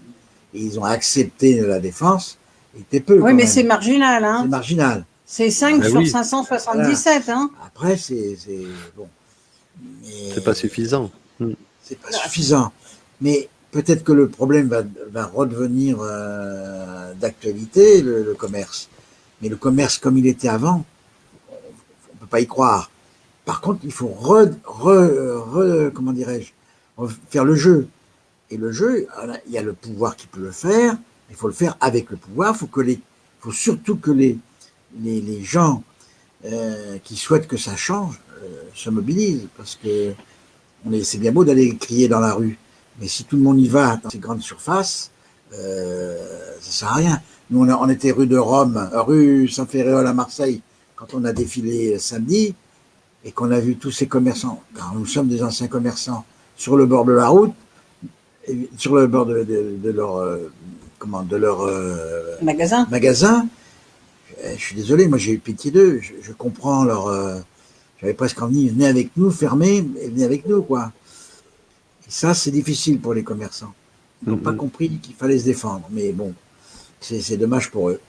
et ils ont accepté la défense, ils étaient peu. Oui, mais c'est marginal. Hein. C'est marginal. C'est 5 sur 577. Voilà. Hein. Après, c'est bon. C'est pas suffisant. C'est pas suffisant. Mais peut-être que le problème va redevenir d'actualité, le commerce. Mais le commerce comme il était avant, on ne peut pas y croire. Par contre, il faut comment dirais-je, faire le jeu. Et le jeu, il y a le pouvoir qui peut le faire. Il faut le faire avec le pouvoir. Il faut surtout que les gens qui souhaitent que ça change se mobilisent, parce que c'est bien beau d'aller crier dans la rue, mais si tout le monde y va dans ces grandes surfaces, ça sert à rien. Nous, on était rue de Rome, rue Saint-Ferréol à Marseille, quand on a défilé samedi, et qu'on a vu tous ces commerçants, car nous sommes des anciens commerçants, sur le bord de la route, sur le bord de leur magasin. Je suis désolé, moi j'ai eu pitié d'eux, je comprends j'avais presque envie, venez avec nous, fermez, et venez avec nous, quoi. Et ça, c'est difficile pour les commerçants. Ils n'ont pas compris qu'il fallait se défendre, mais bon, c'est dommage pour eux.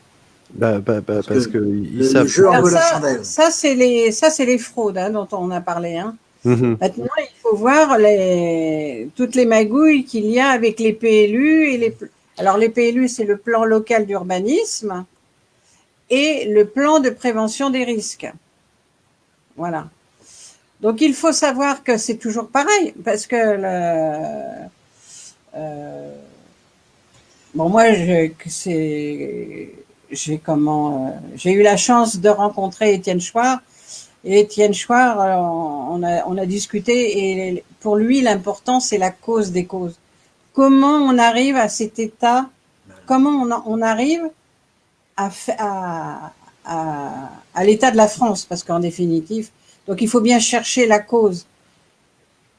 Parce que le jeu en veut la chandelle. Ça, c'est les fraudes dont on a parlé. Hein. Maintenant, il faut voir toutes les magouilles qu'il y a avec les PLU. Alors, les PLU, c'est le plan local d'urbanisme et le plan de prévention des risques. Voilà. Donc, il faut savoir que c'est toujours pareil, parce que moi, j'ai eu la chance de rencontrer Étienne Chouard. Et Étienne Chouard, on a discuté, et pour lui, l'important, c'est la cause des causes. Comment on arrive à cet état, comment on arrive à l'état de la France, parce qu'en définitive, donc il faut bien chercher la cause.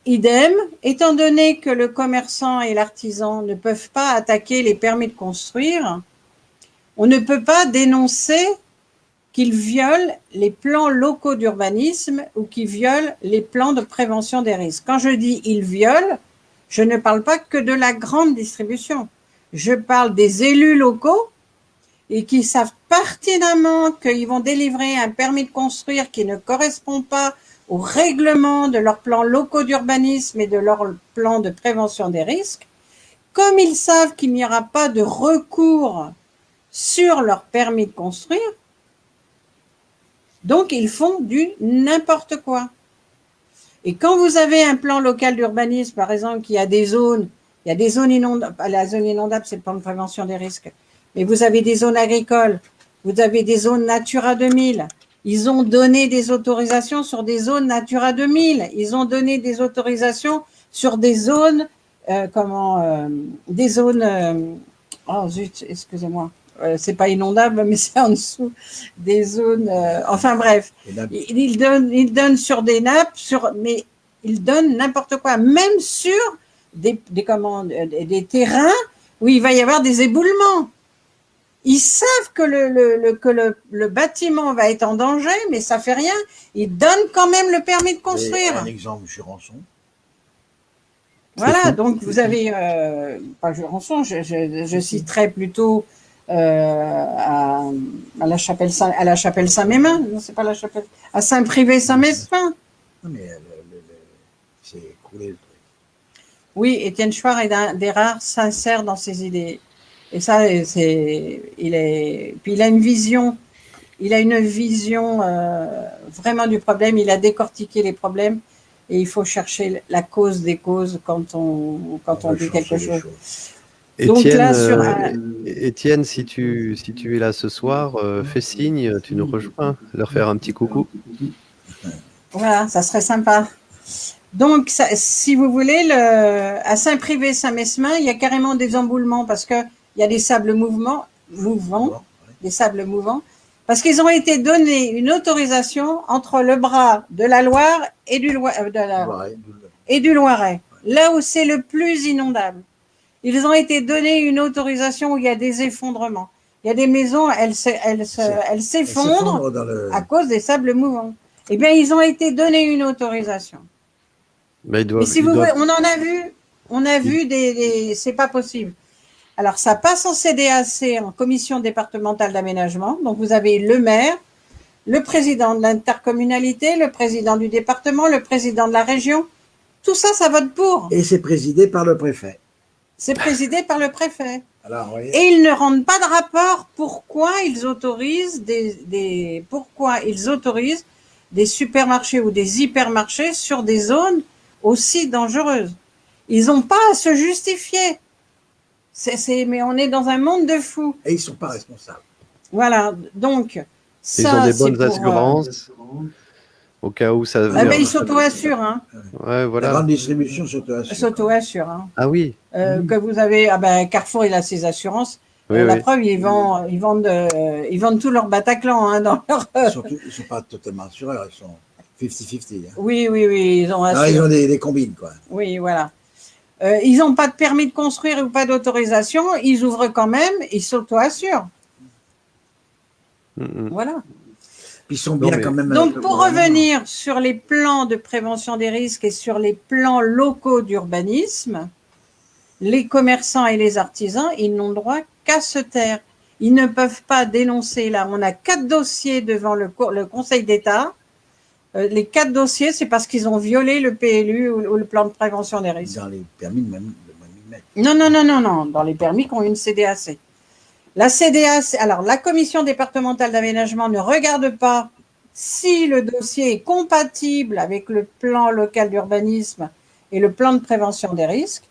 Idem, étant donné que le commerçant et l'artisan ne peuvent pas attaquer les permis de construire, on ne peut pas dénoncer qu'ils violent les plans locaux d'urbanisme ou qu'ils violent les plans de prévention des risques. Quand je dis ils violent, je ne parle pas que de la grande distribution. Je parle des élus locaux et qui savent pertinemment qu'ils vont délivrer un permis de construire qui ne correspond pas au règlement de leurs plans locaux d'urbanisme et de leur plan de prévention des risques. Comme ils savent qu'il n'y aura pas de recours sur leur permis de construire, donc ils font du n'importe quoi. Et quand vous avez un plan local d'urbanisme, par exemple, qui a des zones, il y a des zones inondables, la zone inondable, c'est le plan de prévention des risques, mais vous avez des zones agricoles, vous avez des zones Natura 2000, ils ont donné des autorisations sur des zones Natura 2000, ils ont donné des autorisations sur des zones, oh zut, excusez-moi, c'est pas inondable, mais c'est en dessous des zones, enfin bref, ils donnent sur des nappes, mais ils donnent n'importe quoi, même sur des terrains où il va y avoir des éboulements. Ils savent que le bâtiment va être en danger, mais ça fait rien. Ils donnent quand même le permis de construire. Un exemple, Jurançon. Voilà, donc vous avez, pas Jurançon, je citerai plutôt à la chapelle Saint-Mémin, non, c'est pas la chapelle, à Saint-Privé-Saint-Mesmin. Non, mais c'est écroulé le truc. Oui, Étienne Chouard est un des rares sincères dans ses idées. Et ça, puis il a une vision. Il a une vision vraiment du problème. Il a décortiqué les problèmes et il faut chercher la cause des causes quand on dit quelque chose. Donc là, Étienne, si tu es là ce soir, fais signe, tu nous rejoins, leur faire un petit coucou. Voilà, ça serait sympa. Donc, ça, si vous voulez, à Saint-Privé-Saint-Mesmin, il y a carrément des emboulements parce qu'il y a des sables mouvants, des sables mouvants, parce qu'ils ont été donnés une autorisation entre le bras de la Loire et du Loiret, là où c'est le plus inondable. Ils ont été donnés une autorisation où il y a des effondrements. Il y a des maisons, elles s'effondrent à cause des sables mouvants. Eh bien, ils ont été donnés une autorisation. Mais si vous voulez, on a vu c'est pas possible. Alors, ça passe en CDAC, en commission départementale d'aménagement. Donc, vous avez le maire, le président de l'intercommunalité, le président du département, le président de la région. Tout ça, ça vote pour. Et c'est présidé par le préfet. C'est présidé par le préfet. Alors, oui. Et ils ne rendent pas de rapport pourquoi ils autorisent des supermarchés ou des hypermarchés sur des zones aussi dangereuses. Ils n'ont pas à se justifier. Mais on est dans un monde de fous. Et ils ne sont pas responsables. Voilà. Donc, ça, ils ont des bonnes assurances. Au cas où ça... Ah ben, ils s'auto-assurent. Hein. Ouais, voilà. La grande distribution s'auto-assure. S'auto-assure. Hein. Ah oui. Que vous avez... Carrefour, il a ses assurances. Oui, la preuve, ils vendent tout leur Bataclan. Hein, dans leur... Surtout, ils ne sont pas totalement assureurs, ils sont 50-50. Hein. Oui, ils ont assuré. Ils ont des combines, quoi. Oui, voilà. Ils n'ont pas de permis de construire ou pas d'autorisation, ils ouvrent quand même, ils s'auto-assurent. Voilà. Ils sont bien quand même. Donc, pour revenir sur les plans de prévention des risques et sur les plans locaux d'urbanisme, les commerçants et les artisans, ils n'ont droit qu'à se taire. Ils ne peuvent pas dénoncer. Là, on a 4 dossiers devant le Conseil d'État. Les 4 dossiers, c'est parce qu'ils ont violé le PLU ou le plan de prévention des risques. Dans les permis de même. Non. Dans les permis qui ont une CDAC. La CDAC, alors la commission départementale d'aménagement ne regarde pas si le dossier est compatible avec le plan local d'urbanisme et le plan de prévention des risques.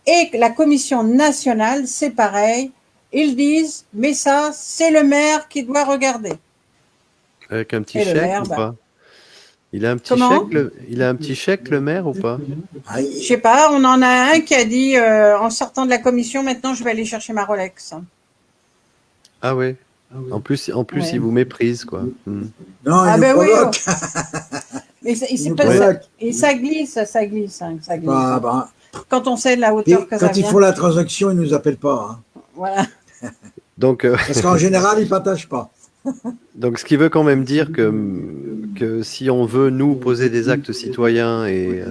Et la commission nationale, c'est pareil. Ils disent, mais ça, c'est le maire qui doit regarder. Avec un petit chèque ou pas? Il a un petit chèque, le maire, ou pas? Je sais pas, on en a un qui a dit, en sortant de la commission, maintenant, je vais aller chercher ma Rolex. Ah ouais. En plus, ouais. Il vous méprise, quoi. Non, il nous provoque. Mais ça glisse. Quand on sait de la hauteur que ça vient. Quand ils font la transaction, ils ne nous appellent pas. Hein. Voilà. Donc, parce qu'en général, ils ne partagent pas. Donc, ce qui veut quand même dire que si on veut, nous, poser des actes citoyens et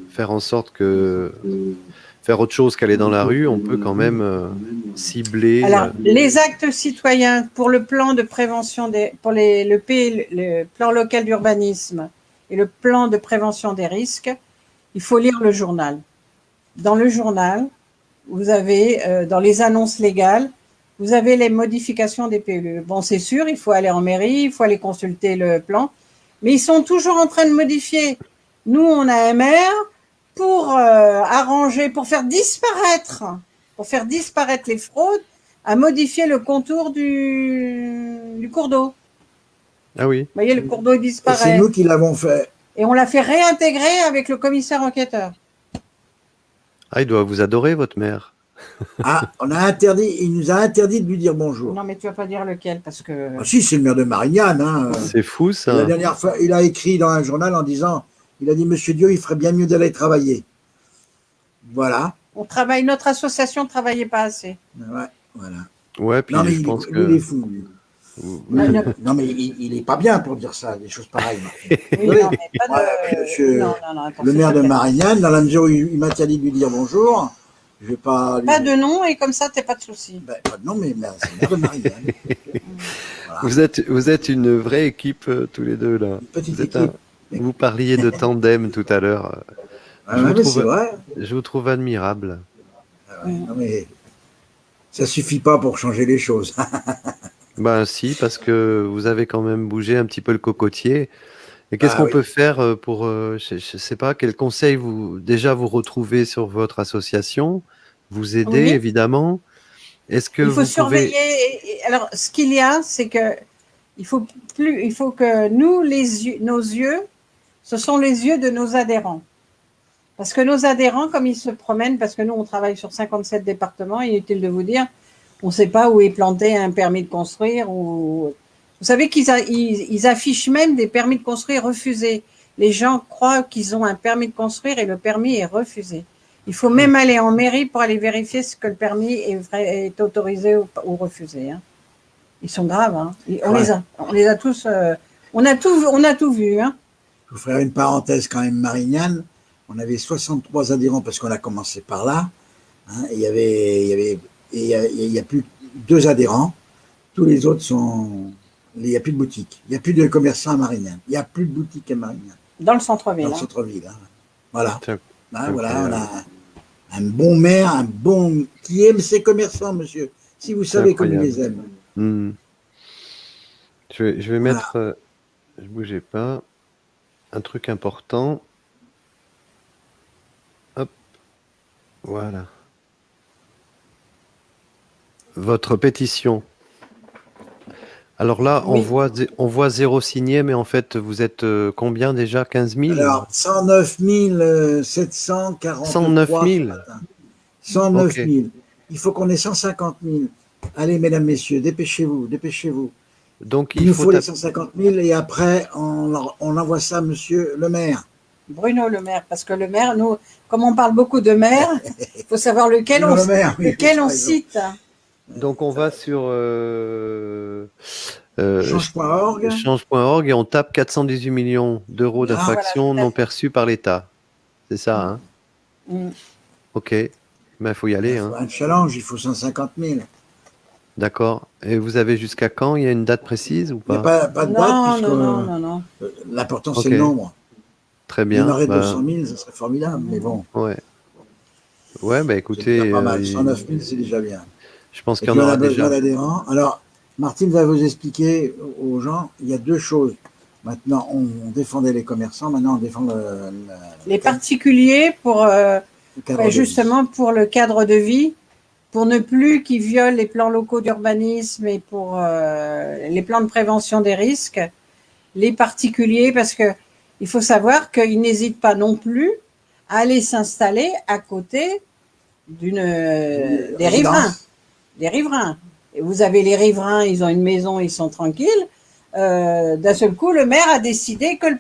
faire en sorte que... faire autre chose qu'aller dans la rue, on peut quand même cibler... Alors, les actes citoyens pour le plan de prévention pour le plan local d'urbanisme et le plan de prévention des risques, il faut lire le journal. Dans le journal, vous avez, dans les annonces légales, vous avez les modifications des PLU. Bon, c'est sûr, il faut aller en mairie, il faut aller consulter le plan, mais ils sont toujours en train de modifier. Nous, on a un maire pour arranger, pour faire disparaître les fraudes, à modifier le contour du cours d'eau. Ah oui. Vous voyez, le cours d'eau disparaît. C'est nous qui l'avons fait. Et on l'a fait réintégrer avec le commissaire enquêteur. Ah, il doit vous adorer, votre maire. Ah, il nous a interdit de lui dire bonjour. Non, mais tu vas pas dire lequel, parce que... Ah, si, c'est le maire de Marignane. Hein. C'est fou, ça. La dernière fois, il a écrit dans un journal en disant, il a dit, Monsieur Dieu, il ferait bien mieux d'aller travailler. Voilà. Notre association ne travaillait pas assez. Ouais, voilà. Ouais, puis non, mais je pense que... il est fou, lui. Non, mais il n'est pas bien pour dire ça, des choses pareilles. Oui, non, mais pas de... Le maire de Marignane, dans la mesure où il m'interdit de lui dire bonjour, Je vais pas. Pas de nom et comme ça, t'es pas de souci. Ben, pas de nom, mais c'est mère de Marianne. Voilà. Vous êtes une vraie équipe tous les deux là. Une petite Vous êtes équipe. vous parliez de tandem tout à l'heure. Ah, Je vous mais trouve- c'est vrai. Je vous trouve admirable. Ah ouais, non, mais ça suffit pas pour changer les choses. Ben si, parce que vous avez quand même bougé un petit peu le cocotier. Et qu'est-ce Ah qu'on oui. peut faire pour, je sais pas, quel conseil déjà vous retrouvez sur votre association, vous aider Oui. évidemment. Est-ce que Il faut vous surveiller. pouvez... Alors, ce qu'il y a, c'est que il faut que nous, nos yeux, ce sont les yeux de nos adhérents. Parce que nos adhérents, comme ils se promènent, parce que nous, on travaille sur 57 départements, inutile de vous dire, on ne sait pas où est planté un permis de construire. Ou... Vous savez qu'ils affichent même des permis de construire refusés. Les gens croient qu'ils ont un permis de construire et le permis est refusé. Il faut même aller en mairie pour aller vérifier ce que le permis est autorisé ou refusé. Hein. Ils sont graves. Hein. On les a tous. On a tout vu. Hein. Je vous ferai une parenthèse quand même, Marignane. On avait 63 adhérents parce qu'on a commencé par là. Hein, et il y a plus 2 adhérents. Tous les autres sont. Il n'y a plus de boutique. Il n'y a plus de commerçants à Marignane. Il n'y a plus de boutique à Marignane. Dans le centre-ville. Dans le centre-ville. Hein. Voilà. Tiens, Hein, voilà, on a un bon maire, qui aime ses commerçants, monsieur. Si vous savez comme il les aime. Je vais mettre, je bougeais pas, un truc important. Hop, voilà. Votre pétition. Alors là, Oui. on voit 0 signé, mais en fait, vous êtes combien déjà? 15 000? Alors, 109 743 109 000. ce matin. 109 Ok. 000. Il faut qu'on ait 150 000. Allez, mesdames, messieurs, dépêchez-vous, dépêchez-vous. Donc Il nous faut les 150 000 et après, on envoie ça à monsieur le maire. Bruno Le Maire, parce que le maire, nous, comme on parle beaucoup de maire, il faut savoir lequel Bruno on, Le Maire, oui, lequel on par exemple. cite. Donc on va sur Change.org. change.org et on tape 418 millions d'euros d'infractions voilà. non perçues par l'État. C'est ça, hein? Mm. Ok. Ben, il faut y aller. Il faut Hein. un challenge, il faut 150 000. D'accord. Et vous avez jusqu'à quand? Il y a une date précise ou Il n'y a pas? pas de date, Non, puisque non. l'important, Ok. c'est le nombre. Très Il y en bien. aurait Bah, 200 000, ça serait formidable, mais bon. ouais. Ouais, bah C'est écoutez, déjà pas mal. 109 000, c'est déjà bien. je pense Et qu'il y puis en on aura a besoin déjà. d'adhérents. Alors, Martine va vous expliquer aux gens, il y a 2 choses. Maintenant, on défendait les commerçants, maintenant on défend Les particuliers pour le cadre de vie. justement pour le cadre de vie, pour ne plus qu'ils violent les plans locaux d'urbanisme et pour les plans de prévention des risques. Les particuliers, parce que il faut savoir qu'ils n'hésitent pas non plus à aller s'installer à côté des riverains. Des riverains. Et vous avez les riverains, ils ont une maison, ils sont tranquilles. D'un seul coup, le maire a décidé que le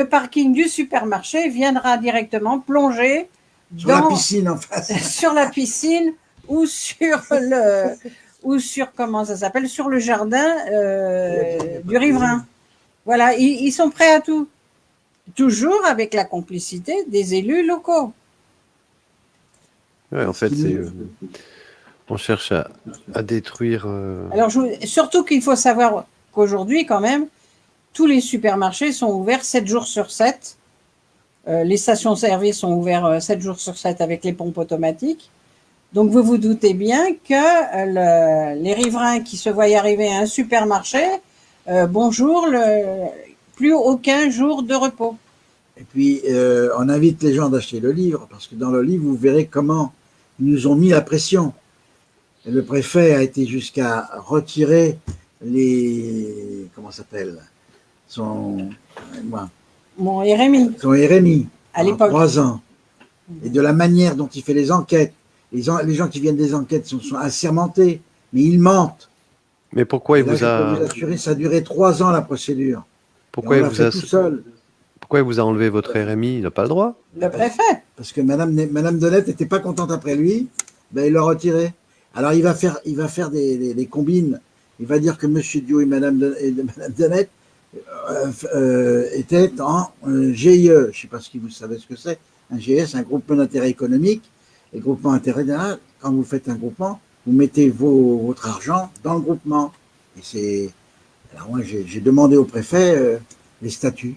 parking du supermarché viendra directement plonger Sur la piscine en face. sur la piscine ou sur comment ça s'appelle, sur le jardin du riverain. Voilà, ils sont prêts à tout. Toujours avec la complicité des élus locaux. Ouais, en fait, c'est on cherche à détruire. Alors, surtout qu'il faut savoir qu'aujourd'hui, quand même, tous les supermarchés sont ouverts 7 jours sur 7. Les stations-service sont ouvertes 7 jours sur 7 avec les pompes automatiques. Donc, vous vous doutez bien que les riverains qui se voient arriver à un supermarché, bonjour, plus aucun jour de repos. Et puis, on invite les gens d'acheter le livre, parce que dans le livre, vous verrez comment ils nous ont mis la pression. Et le préfet a été jusqu'à retirer comment ça s'appelle, son RMI à l'époque. 3 ans. Et de la manière dont il fait les enquêtes. Les gens qui viennent des enquêtes sont assermentés, mais ils mentent. Mais pourquoi il là, vous je peux a vous assurer, ça a duré 3 ans la procédure. pourquoi Et il on l'a vous fait a tout seul. pourquoi il vous a enlevé votre RMI? Il n'a pas le droit. Le préfet. Parce que Madame Denette n'était pas contente après lui, ben il l'a retiré. Alors il va faire des combines. Il va dire que Monsieur Dio et Madame Denette étaient en GIE. Je ne sais pas si vous savez ce que c'est. Un GIE, c'est un groupement d'intérêt économique. Les groupements d'intérêt, quand vous faites un groupement, vous mettez votre argent dans le groupement. Et c'est. Alors moi, j'ai demandé au préfet les statuts.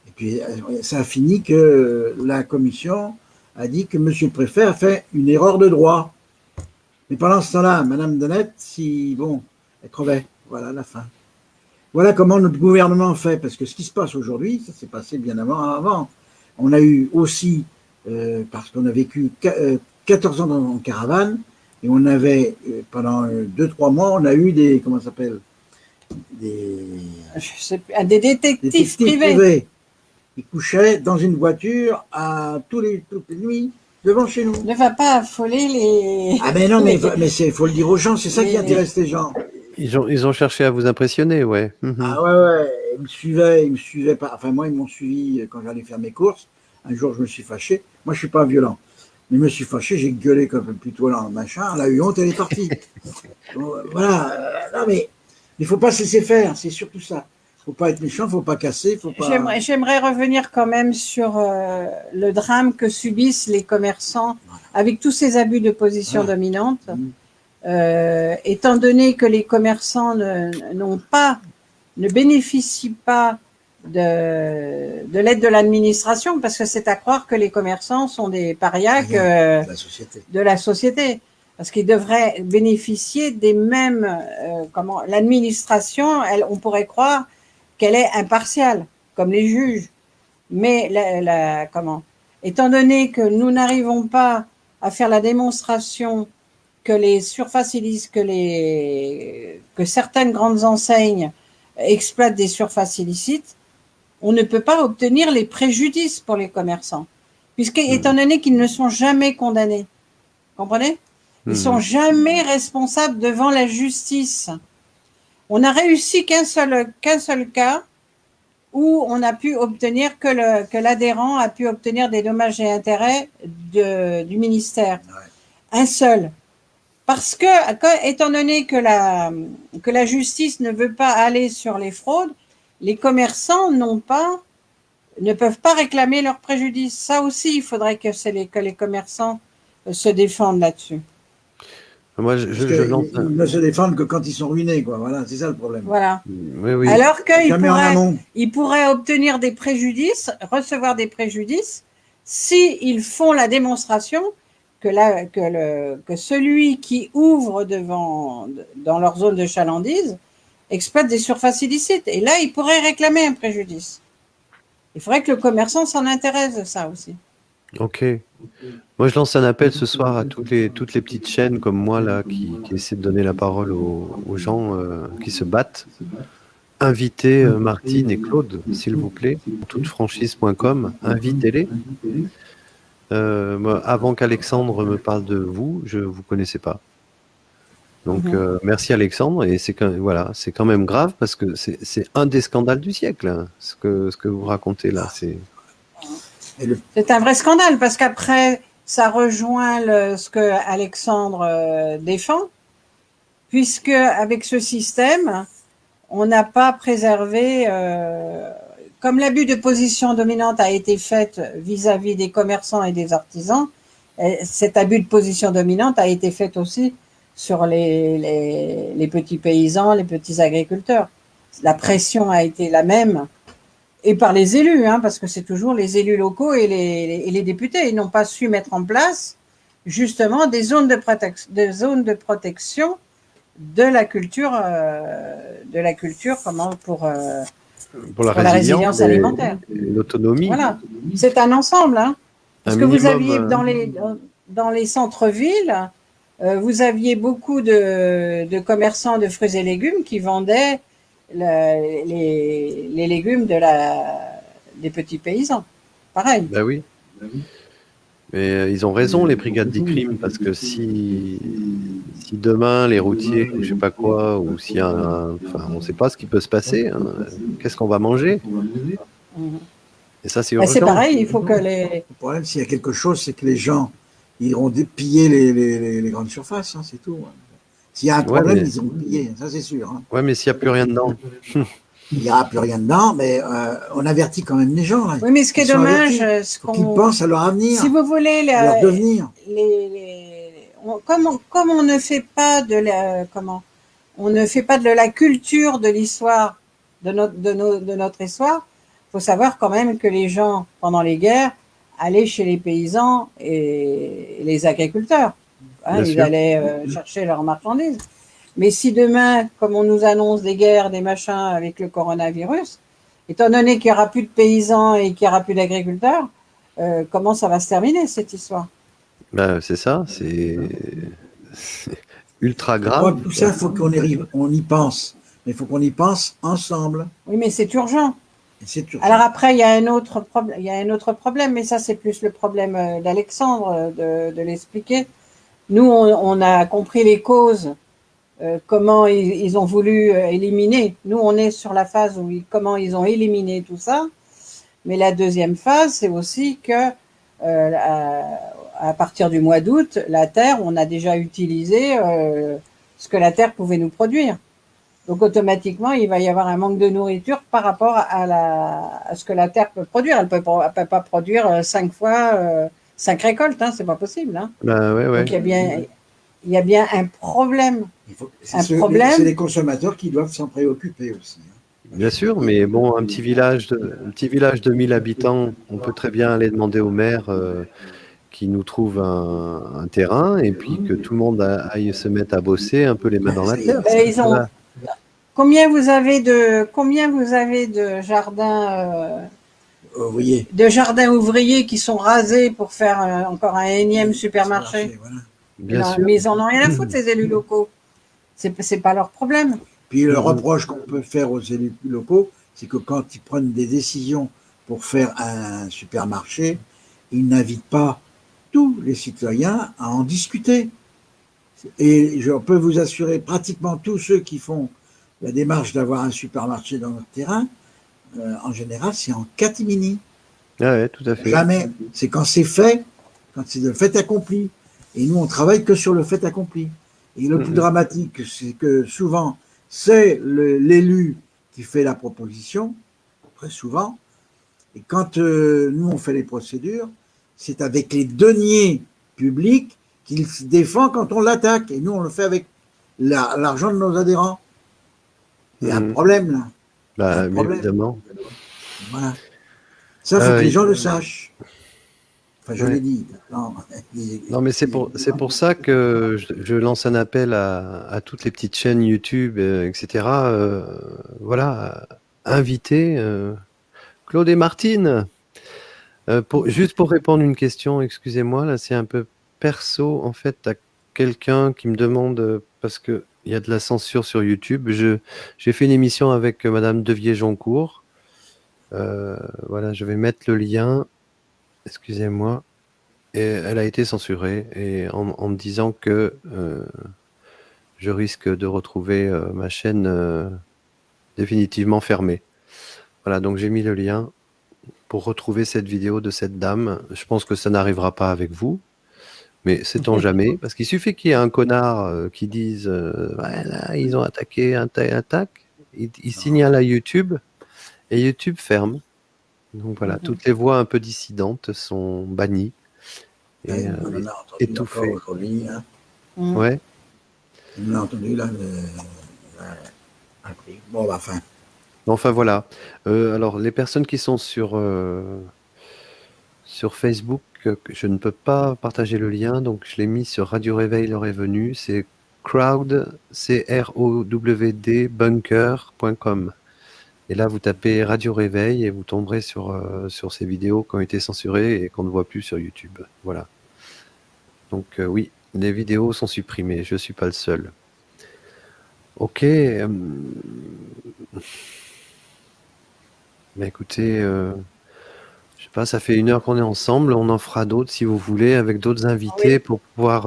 Et puis, ça a fini que la commission a dit que monsieur le préfet a fait une erreur de droit. Mais pendant ce temps-là, madame Donnette, elle crevait. Voilà la fin. Voilà comment notre gouvernement fait. Parce que ce qui se passe aujourd'hui, ça s'est passé bien avant. On a eu aussi, parce qu'on a vécu 14 ans en caravane, et on avait, pendant 2-3 mois, on a eu des, comment ça s'appelle, des détectives privés. Ils couchaient dans une voiture toutes les nuits devant chez nous. Ne va pas affoler les... Ah mais non, mais faut le dire aux gens, c'est ça qui intéresse les gens. Ils ont cherché à vous impressionner, ouais. Ah ouais, ils me suivaient pas. Enfin moi, ils m'ont suivi quand j'allais faire mes courses. Un jour, je me suis fâché. Moi, je suis pas violent. Mais je me suis fâché, j'ai gueulé comme un plutôt là, machin. Elle a eu honte, elle est partie. Voilà. Non mais il faut pas se laisser faire, c'est surtout ça. Faut pas être méchant, faut pas casser, faut pas. J'aimerais revenir quand même sur le drame que subissent les commerçants avec tous ces abus de position dominante. Étant donné que les commerçants ne bénéficient pas de l'aide de l'administration, parce que c'est à croire que les commerçants sont des parias de la société. Parce qu'ils devraient bénéficier des mêmes... l'administration, on pourrait croire qu'elle est impartiale, comme les juges. Mais étant donné que nous n'arrivons pas à faire la démonstration que les surfaces illicites, que certaines grandes enseignes exploitent des surfaces illicites, on ne peut pas obtenir les préjudices pour les commerçants, étant donné qu'ils ne sont jamais condamnés. Comprenez? Ils sont jamais responsables devant la justice. On a réussi qu'un seul cas où on a pu obtenir que l'adhérent a pu obtenir des dommages et intérêts du ministère. Ouais. Un seul. Parce que, étant donné que la justice ne veut pas aller sur les fraudes, les commerçants ne peuvent pas réclamer leur préjudice. Ça aussi, il faudrait que les commerçants se défendent là-dessus. Moi, ils ne se défendent que quand ils sont ruinés, quoi. Voilà, c'est ça le problème. Voilà. Oui. Alors qu'ils pourraient obtenir des préjudices, recevoir des préjudices, s'ils font la démonstration que celui qui ouvre dans leur zone de chalandise exploite des surfaces illicites. Et là, il pourrait réclamer un préjudice. Il faudrait que le commerçant s'en intéresse de ça aussi. Ok. Moi, je lance un appel ce soir à toutes les petites chaînes comme moi là qui essaient de donner la parole aux gens qui se battent. Invitez Martine et Claude, s'il vous plaît, toutefranchise.com. Invitez-les. Avant qu'Alexandre me parle de vous, je ne vous connaissais pas. Donc, merci Alexandre. Et c'est quand même grave parce que c'est un des scandales du siècle, hein, ce que vous racontez là. C'est un vrai scandale parce qu'après, ça rejoint ce que Alexandre défend, puisque avec ce système, on n'a pas préservé, comme l'abus de position dominante a été fait vis-à-vis des commerçants et des artisans, cet abus de position dominante a été fait aussi sur les petits paysans, les petits agriculteurs. La pression a été la même. Et par les élus, hein, parce que c'est toujours les élus locaux et les députés. Ils n'ont pas su mettre en place justement des zones de protection de la culture, pour la résilience alimentaire. L'autonomie. Voilà. C'est un ensemble. Hein, parce que vous aviez dans les centres-villes, vous aviez beaucoup de commerçants de fruits et légumes qui vendaient les légumes des petits paysans. Pareil. Ben oui. Mais ils ont raison, les brigades d'ICRIM, parce que si demain, les routiers, ou je sais pas quoi, ou s'il y a on ne sait pas ce qui peut se passer, hein, qu'est-ce qu'on va manger? Et ça, c'est urgent. C'est pareil, il faut que les... Le problème, s'il y a quelque chose, c'est que les gens iront piller les grandes surfaces, hein, c'est tout. S'il y a un problème, ils iront piller, ça c'est sûr. Hein. Ouais, mais s'il n'y a plus rien dedans. il n'y aura plus rien dedans, mais on avertit quand même les gens. Là. Oui, mais ce qui est Ils sont dommage, avertis. ce Faut qu'ils qu'on, pensent à leur avenir, si vous voulez, à leur devenir. comme on ne fait pas de la, on ne fait pas de la culture de l'histoire de notre histoire, faut savoir quand même que les gens pendant les guerres allaient chez les paysans et les agriculteurs. Hein, Bien ils sûr. allaient chercher leurs marchandises. Mais si demain, comme on nous annonce des guerres, des machins avec le coronavirus, étant donné qu'il n'y aura plus de paysans et qu'il n'y aura plus d'agriculteurs, comment ça va se terminer cette histoire? Ben, c'est ça, c'est ultra Je crois grave. que tout ça, il faut on y pense. Mais il faut qu'on y pense ensemble. Oui, mais c'est urgent. Et c'est urgent. Alors après, il y a un autre problème, mais ça c'est plus le problème d'Alexandre de l'expliquer. Nous, on a compris les causes, comment ils ont voulu éliminer. Nous, on est sur la phase où comment ils ont éliminé tout ça. Mais la deuxième phase, c'est aussi que à partir du mois d'août, la Terre, on a déjà utilisé ce que la Terre pouvait nous produire. Donc automatiquement, il va y avoir un manque de nourriture par rapport à ce que la Terre peut produire. Elle peut pas produire 5 fois 5 récoltes, hein, c'est pas possible. Hein. Ben, ouais, ouais. Donc il y a bien un problème. C'est les consommateurs qui doivent s'en préoccuper aussi. Hein. Bien sûr, mais bon, un petit village de 1000 habitants, on peut très bien aller demander au maire qui nous trouve un terrain et puis que tout le monde aille se mettre à bosser un peu les mains dans la terre. Ils ont, Voilà. combien vous avez de jardins Ouvriers. de jardins ouvriers qui sont rasés pour faire encore un énième supermarché? Voilà. Bien sûr. Mais ils en ont rien à foutre, les élus locaux. C'est pas leur problème. Puis le reproche qu'on peut faire aux élus locaux, c'est que quand ils prennent des décisions pour faire un supermarché, ils n'invitent pas tous les citoyens à en discuter. Et je peux vous assurer, pratiquement tous ceux qui font la démarche d'avoir un supermarché dans leur terrain, en général, c'est en catimini. Ah ouais, tout à fait. Jamais. C'est quand c'est fait, quand c'est le fait accompli. Et nous, on travaille que sur le fait accompli. Et le plus dramatique, c'est que souvent, c'est l'élu qui fait la proposition, très souvent. Et quand nous, on fait les procédures, c'est avec les deniers publics qu'il se défend quand on l'attaque. Et nous, on le fait avec l'argent de nos adhérents. Il y a un problème, là. Bah, évidemment. Voilà. Ça, il faut que les gens le sachent. Enfin, je Ouais. l'ai dit. Non, mais c'est pour ça que je lance un appel à toutes les petites chaînes YouTube, etc. Voilà, inviter Claude et Martine. Juste pour répondre à une question, excusez-moi, là c'est un peu perso, en fait, à quelqu'un qui me demande, parce qu'il y a de la censure sur YouTube, j'ai fait une émission avec Madame Devier-Joncourt. Voilà, je vais mettre le lien, excusez-moi. Et elle a été censurée et en me disant que je risque de retrouver ma chaîne définitivement fermée. Voilà, donc j'ai mis le lien pour retrouver cette vidéo de cette dame. Je pense que ça n'arrivera pas avec vous, mais sait-on jamais, parce qu'il suffit qu'il y ait un connard qui dise ouais, là, ils ont attaqué un tel attaque, il signale à YouTube et YouTube ferme. Donc voilà, toutes les voix un peu dissidentes sont bannies. Et, on en a entendu étouffé. encore aujourd'hui. Hein. Ouais. On a entendu là. Bon, bah, enfin. Enfin voilà. Alors les personnes qui sont sur Facebook, je ne peux pas partager le lien, donc je l'ai mis sur Radio Réveil l'heure est venue. C'est crowd, CROWD, bunker.com. Et là vous tapez Radio Réveil et vous tomberez sur ces vidéos qui ont été censurées et qu'on ne voit plus sur YouTube. Voilà. Donc oui, les vidéos sont supprimées. Je suis pas le seul. Ok. Mais écoutez, je sais pas, ça fait 1 heure qu'on est ensemble, on en fera d'autres si vous voulez, avec d'autres invités pour pouvoir.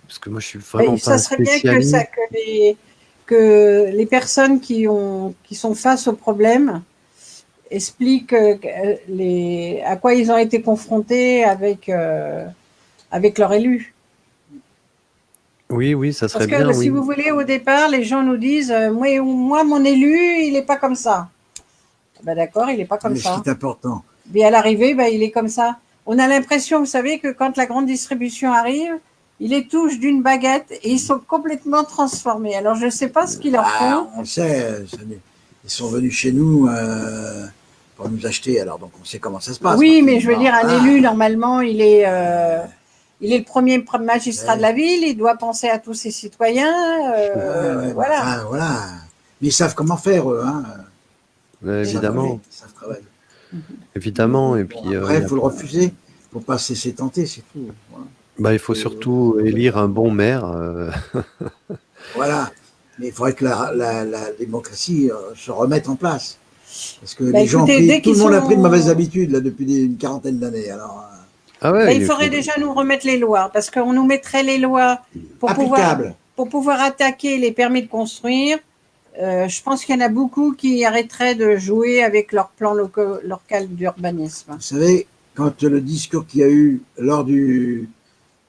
Parce que moi je suis vraiment pas un spécialiste. Ça serait bien que les personnes qui sont face au problème expliquent à quoi ils ont été confrontés avec leur élu. Oui, oui, ça Parce serait que bien, si oui. vous voulez, au départ, les gens nous disent moi, mon élu, il n'est pas comme ça. Ben d'accord, il n'est pas comme Mais ce qui ça. est important, Mais à l'arrivée, ben, il est comme ça. On a l'impression, vous savez, que quand la grande distribution arrive, ils les touchent d'une baguette et ils sont complètement transformés. Alors, je ne sais pas ce qu'ils leur font. on le sait, ils sont venus chez nous pour nous acheter, alors donc on sait comment ça se passe. Oui, quand mais ils je veux dire, un vendent. élu, normalement, il est le premier magistrat de la ville, il doit penser à tous ses citoyens. Mais Voilà. enfin, voilà. Mais ils savent comment faire, eux. Hein. Ils Évidemment, savent travailler. évidemment. Et puis, Après, il faut le refuser. Il ne faut pas se laisser tenter, c'est tout. Voilà. bah, il faut surtout élire un bon maire. Voilà. Mais il faudrait que la démocratie se remette en place. Parce que Bah, les gens ont écoutez, pris, tout le monde a pris de sont... mauvaises habitudes là, depuis une quarantaine d'années. Alors, Ah bah, ouais, il faudrait déjà nous remettre les lois, parce qu'on nous mettrait les lois pour applicable. pouvoir attaquer les permis de construire. Je pense qu'il y en a beaucoup qui arrêteraient de jouer avec leur plan local d'urbanisme. Vous savez, quand le discours qu'il y a eu lors de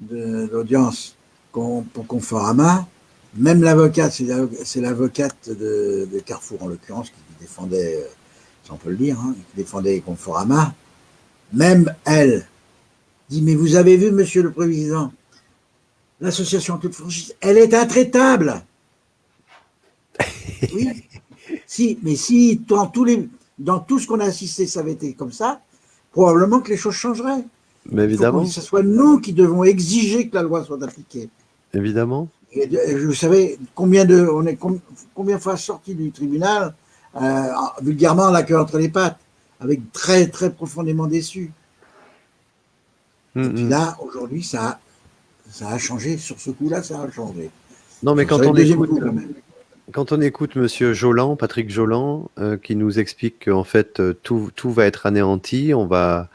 l'audience pour Conforama, même l'avocate, c'est l'avocate de Carrefour en l'occurrence, qui défendait, si on peut le dire, hein, qui défendait Conforama, même elle dit, mais vous avez vu, monsieur le président, l'association toute franchise, elle est intraitable. Oui. Mais si dans tout ce qu'on a assisté, ça avait été comme ça, probablement que les choses changeraient. Mais Il faut évidemment, que ce soit nous qui devons exiger que la loi soit appliquée. évidemment. Et vous savez combien de fois sorti du tribunal, vulgairement la queue entre les pattes, avec très très profondément déçu. Et puis là, aujourd'hui, ça a changé. Sur ce coup-là, ça a changé. Non, mais Sur le deuxième coup, quand même. quand on écoute Monsieur Jolan, Patrick Jolan, qui nous explique qu'en fait tout va être anéanti, on va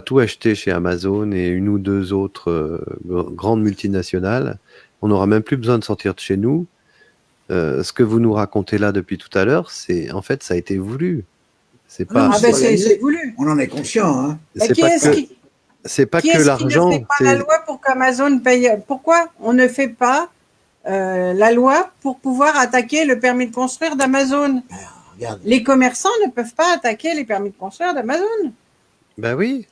tout acheter chez Amazon et une ou deux autres grandes multinationales. On n'aura même plus besoin de sortir de chez nous. Ce que vous nous racontez là depuis tout à l'heure, c'est en fait ça a été voulu. C'est pas. Ah ben c'est voulu. On en est conscient. Hein. C'est pas qui que est-ce l'argent. qui ne fait pas la loi pour qu'Amazon paye? Pourquoi on ne fait pas la loi pour pouvoir attaquer le permis de construire d'Amazon? Les commerçants ne peuvent pas attaquer les permis de construire d'Amazon. Ben oui,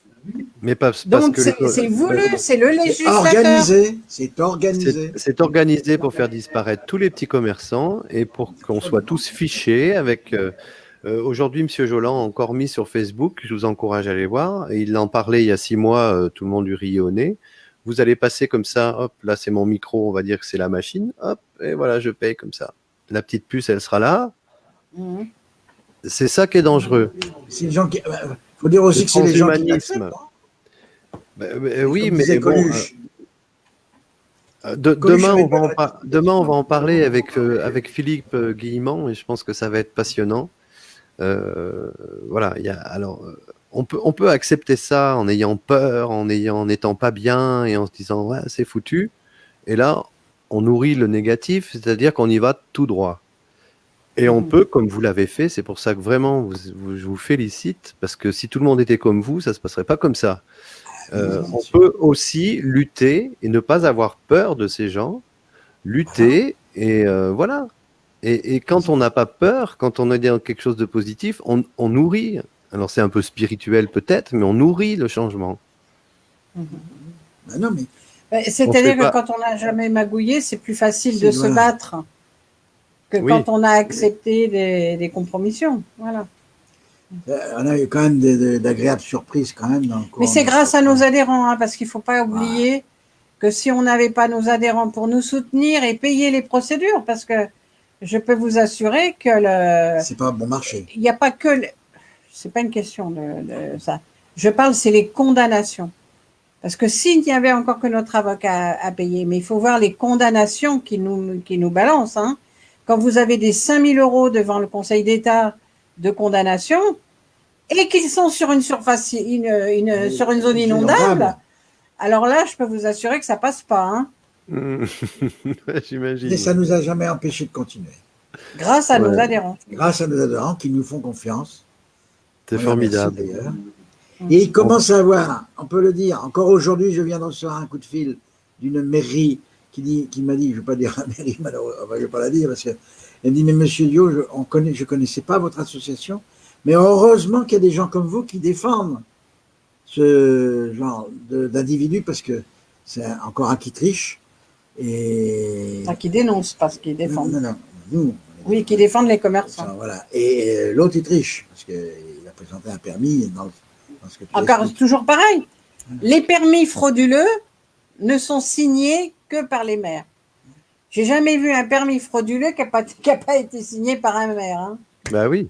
mais pas parce Donc que c'est voulu, c'est le législateur. C'est organisé. C'est organisé pour faire disparaître tous les petits commerçants et pour qu'on soit tous fichés avec. Aujourd'hui, Monsieur Jolan a encore mis sur Facebook, je vous encourage à aller voir, et il en parlait il y a 6 mois, tout le monde lui riait au nez. Vous allez passer comme ça, hop, là c'est mon micro, on va dire que c'est la machine, hop, et voilà, je paye comme ça. La petite puce, elle sera là. Mmh. C'est ça qui est dangereux. C'est les gens qui. Faut dire aussi que c'est les gens qui l'acceptent. Oui, mais bon. Demain, on va en parler avec Philippe Guillemont, et je pense que ça va être passionnant. Voilà, on peut accepter ça en ayant peur, en n'étant pas bien et en se disant ouais, c'est foutu. Et là, on nourrit le négatif, c'est-à-dire qu'on y va tout droit. Et on peut, comme vous l'avez fait, c'est pour ça que vraiment je vous félicite, parce que si tout le monde était comme vous, ça se passerait pas comme ça. On peut aussi lutter et ne pas avoir peur de ces gens, lutter et voilà. Et quand on n'a pas peur, quand on est dans quelque chose de positif, on nourrit. Alors c'est un peu spirituel peut-être, mais on nourrit le changement. Non, mais... C'est-à-dire que quand on n'a jamais magouillé, c'est plus facile de se battre que quand on a accepté des compromissions. Voilà. On a eu quand même d'agréables surprises quand même. Mais c'est grâce à nos adhérents, hein, parce qu'il ne faut pas oublier que si on n'avait pas nos adhérents pour nous soutenir et payer les procédures, parce que je peux vous assurer que c'est pas bon marché. Il n'y a pas que... C'est pas une question de ça. Je parle, c'est les condamnations. Parce que s'il n'y avait encore que notre avocat à payer, mais il faut voir les condamnations qui nous balancent. Hein. Quand vous avez des 5 000 € devant le Conseil d'État de condamnation et qu'ils sont sur une surface, sur une zone inondable, alors là, je peux vous assurer que ça passe pas. Hein. J'imagine. Et ça ne nous a jamais empêché de continuer. Grâce à nos adhérents. Grâce à nos adhérents qui nous font confiance. C'est formidable. Et ils commencent à avoir, on peut le dire, encore aujourd'hui, je viens de recevoir un coup de fil d'une mairie qui m'a dit, je ne vais pas dire la mairie, malheureusement, enfin, je ne vais pas la dire, parce qu'elle me dit, mais monsieur Dio, je ne connaissais pas votre association, mais heureusement qu'il y a des gens comme vous qui défendent ce genre d'individus, parce que c'est encore un qui triche. Et... Qui dénoncent, parce qu'ils défendent. Non, nous. Oui, qui défendent les commerçants. Ça, voilà. Et l'autre, il triche, parce qu'il a présenté un permis dans ce que tu Encore expliques. toujours pareil. Les permis frauduleux ne sont signés que par les maires. J'ai jamais vu un permis frauduleux qui n'a pas été signé par un maire. Hein. Bah oui.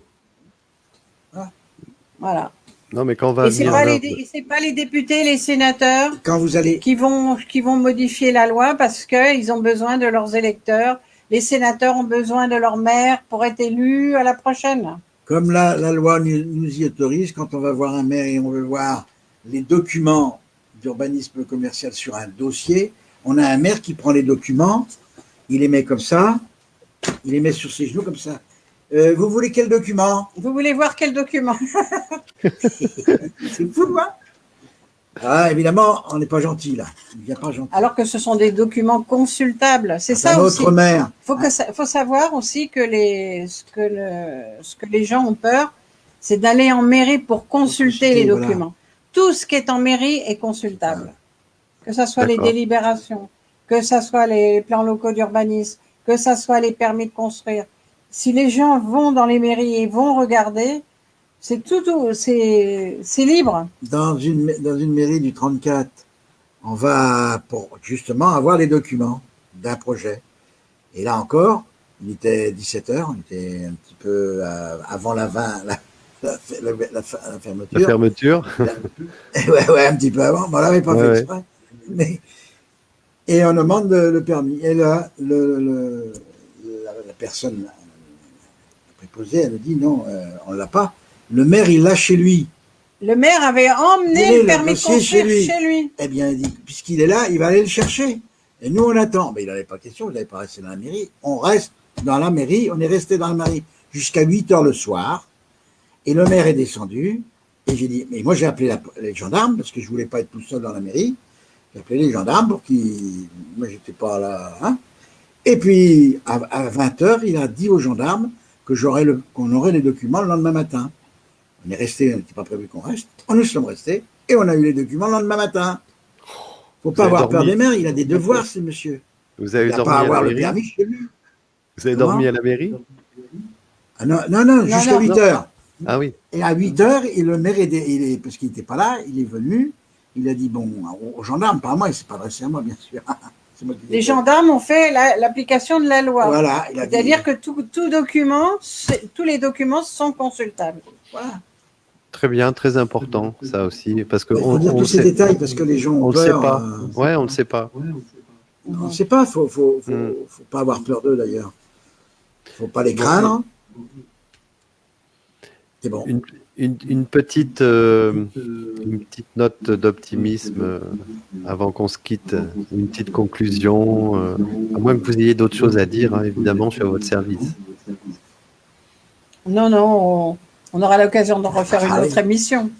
Voilà. Non, mais quand on va Et c'est pas les députés, les sénateurs quand vous allez... qui vont modifier la loi parce qu'ils ont besoin de leurs électeurs. Les sénateurs ont besoin de leur maire pour être élus à la prochaine. Comme la loi nous y autorise, quand on va voir un maire et on veut voir les documents d'urbanisme commercial sur un dossier, on a un maire qui prend les documents, il les met comme ça, il les met sur ses genoux comme ça. Vous voulez quel document? Vous voulez voir quel document? C'est fou, hein? Ah, évidemment, on n'est pas gentil, là. Il n'y a pas gentil. Alors que ce sont des documents consultables. C'est ça aussi. Notre maire. Faut savoir aussi que ce que les gens ont peur, c'est d'aller en mairie pour consulter les documents. Voilà. Tout ce qui est en mairie est consultable. Voilà. Que ce soit les délibérations, que ce soit les plans locaux d'urbanisme, que ce soit les permis de construire. Si les gens vont dans les mairies et vont regarder, c'est c'est libre. Dans une mairie du 34, on va pour justement avoir les documents d'un projet. Et là encore, il était 17h, on était un petit peu avant la fermeture. La fermeture. ouais, un petit peu avant. Bon, on l'avait pas fait exprès. Mais... Et on demande le permis. Et là, la personne préposée, elle dit non, on l'a pas. Le maire, il l'a chez lui. Le maire avait emmené le permis de construire chez lui. Eh bien, il dit, puisqu'il est là, il va aller le chercher. Et nous, on attend. Mais il n'avait pas question, il n'avait pas resté dans la mairie. On reste dans la mairie, on est resté dans la mairie jusqu'à 8h le soir. Et le maire est descendu. Et j'ai dit, mais moi, j'ai appelé les gendarmes, parce que je ne voulais pas être tout seul dans la mairie. J'ai appelé les gendarmes pour qu'ils... Moi, j'étais pas là. Hein. Et puis, à 20h, il a dit aux gendarmes qu'on aurait les documents le lendemain matin. On est resté, on n'était pas prévu qu'on reste. Nous sommes restés et on a eu les documents le lendemain matin. Il ne faut pas avoir peur des maires, il a des devoirs, ce monsieur. Vous avez il n'a pas à avoir le permis chez lui. Vous avez dormi à la mairie? Ah non, jusqu'à 8h. Ah oui. Et à 8h, le maire, parce qu'il n'était pas là, il est venu, il a dit, bon, aux gendarmes, pas à moi, il ne s'est pas adressé à moi, bien sûr. Les gendarmes ont fait l'application de la loi. Voilà. C'est-à-dire que tous les documents sont consultables. Voilà. Très bien, très important, ça aussi, parce que on dire tous ces détails parce que les gens ont peur. On ne sait pas. Ouais, on ne sait pas. On ne sait pas. Faut pas avoir peur d'eux d'ailleurs. Faut pas les craindre. C'est bon. Une petite note d'optimisme avant qu'on se quitte, une petite conclusion, à moins que vous ayez d'autres choses à dire, hein, évidemment, je suis à votre service. Non, on aura l'occasion de refaire une autre émission.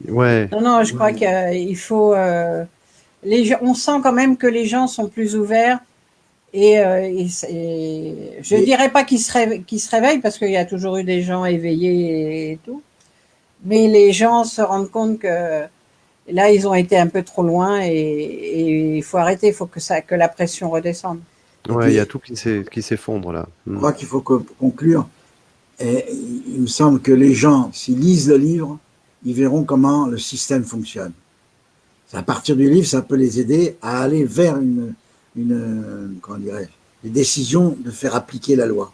Ouais. Non, je crois qu'il faut... on sent quand même que les gens sont plus ouverts et je ne dirais pas qu'ils se réveillent parce qu'il y a toujours eu des gens éveillés et tout. Mais les gens se rendent compte que là, ils ont été un peu trop loin et il faut arrêter, il faut que la pression redescende. Ouais, il y a tout qui s'effondre là. Je crois qu'il faut conclure. Et il me semble que les gens, s'ils lisent le livre, ils verront comment le système fonctionne. À partir du livre, ça peut les aider à aller vers comment dirais-je, des décisions de faire appliquer la loi.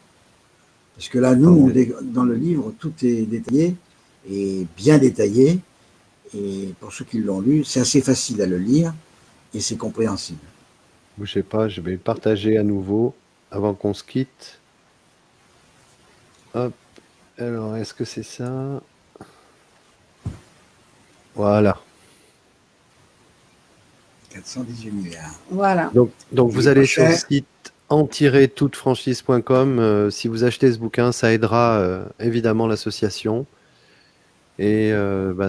Parce que là, nous, dans le livre, tout est détaillé et bien détaillé. Et pour ceux qui l'ont lu, c'est assez facile à le lire et c'est compréhensible. Bougez pas, je vais le partager à nouveau avant qu'on se quitte. Hop, alors est-ce que c'est ça? Voilà. 418 milliards. Voilà. Donc vous allez sur le site en-toutefranchise.com. Si vous achetez ce bouquin, ça aidera évidemment l'association. Et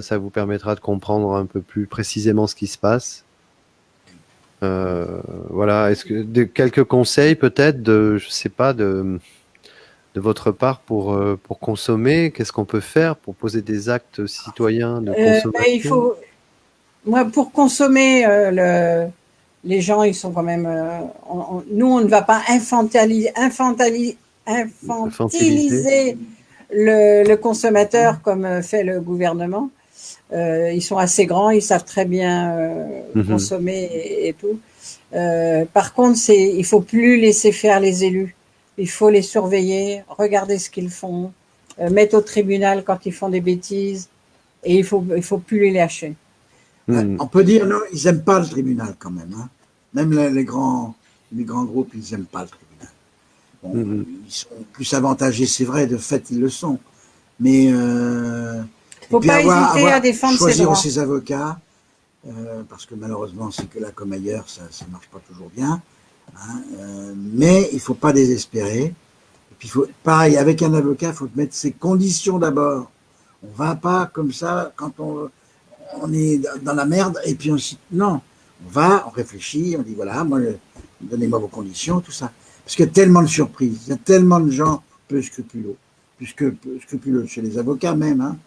ça vous permettra de comprendre un peu plus précisément ce qui se passe. Voilà. Est-ce que quelques conseils peut-être je sais pas, de votre part pour consommer? Qu'est-ce qu'on peut faire pour poser des actes citoyens de Il consommation? faut, moi, pour consommer, les gens, ils sont quand même. Nous, on ne va pas Infantiliser? infantiliser le consommateur comme fait le gouvernement. Ils sont assez grands, ils savent très bien Mhm. consommer et tout. Par contre, il faut plus laisser faire les élus. Il faut les surveiller, regarder ce qu'ils font, mettre au tribunal quand ils font des bêtises, et il faut plus les lâcher. Mhm. On peut dire, non, ils n'aiment pas le tribunal quand même. Hein. Même les grands groupes, ils n'aiment pas le tribunal. Bon, Mhm. ils sont plus avantagés, c'est vrai, de fait, ils le sont. Mais, et Faut puis pas hésiter à défendre ses choisir droits. ses avocats, parce que malheureusement, c'est que là, comme ailleurs, ça ne marche pas toujours bien. Hein, mais il ne faut pas désespérer. Et puis, pareil, avec un avocat, il faut mettre ses conditions d'abord. On ne va pas comme ça quand on est dans la merde et puis non, on réfléchit, on dit voilà, moi, donnez-moi vos conditions, tout ça. Parce qu'il y a tellement de surprises, il y a tellement de gens peu scrupuleux, peu scrupuleux chez les avocats même, hein.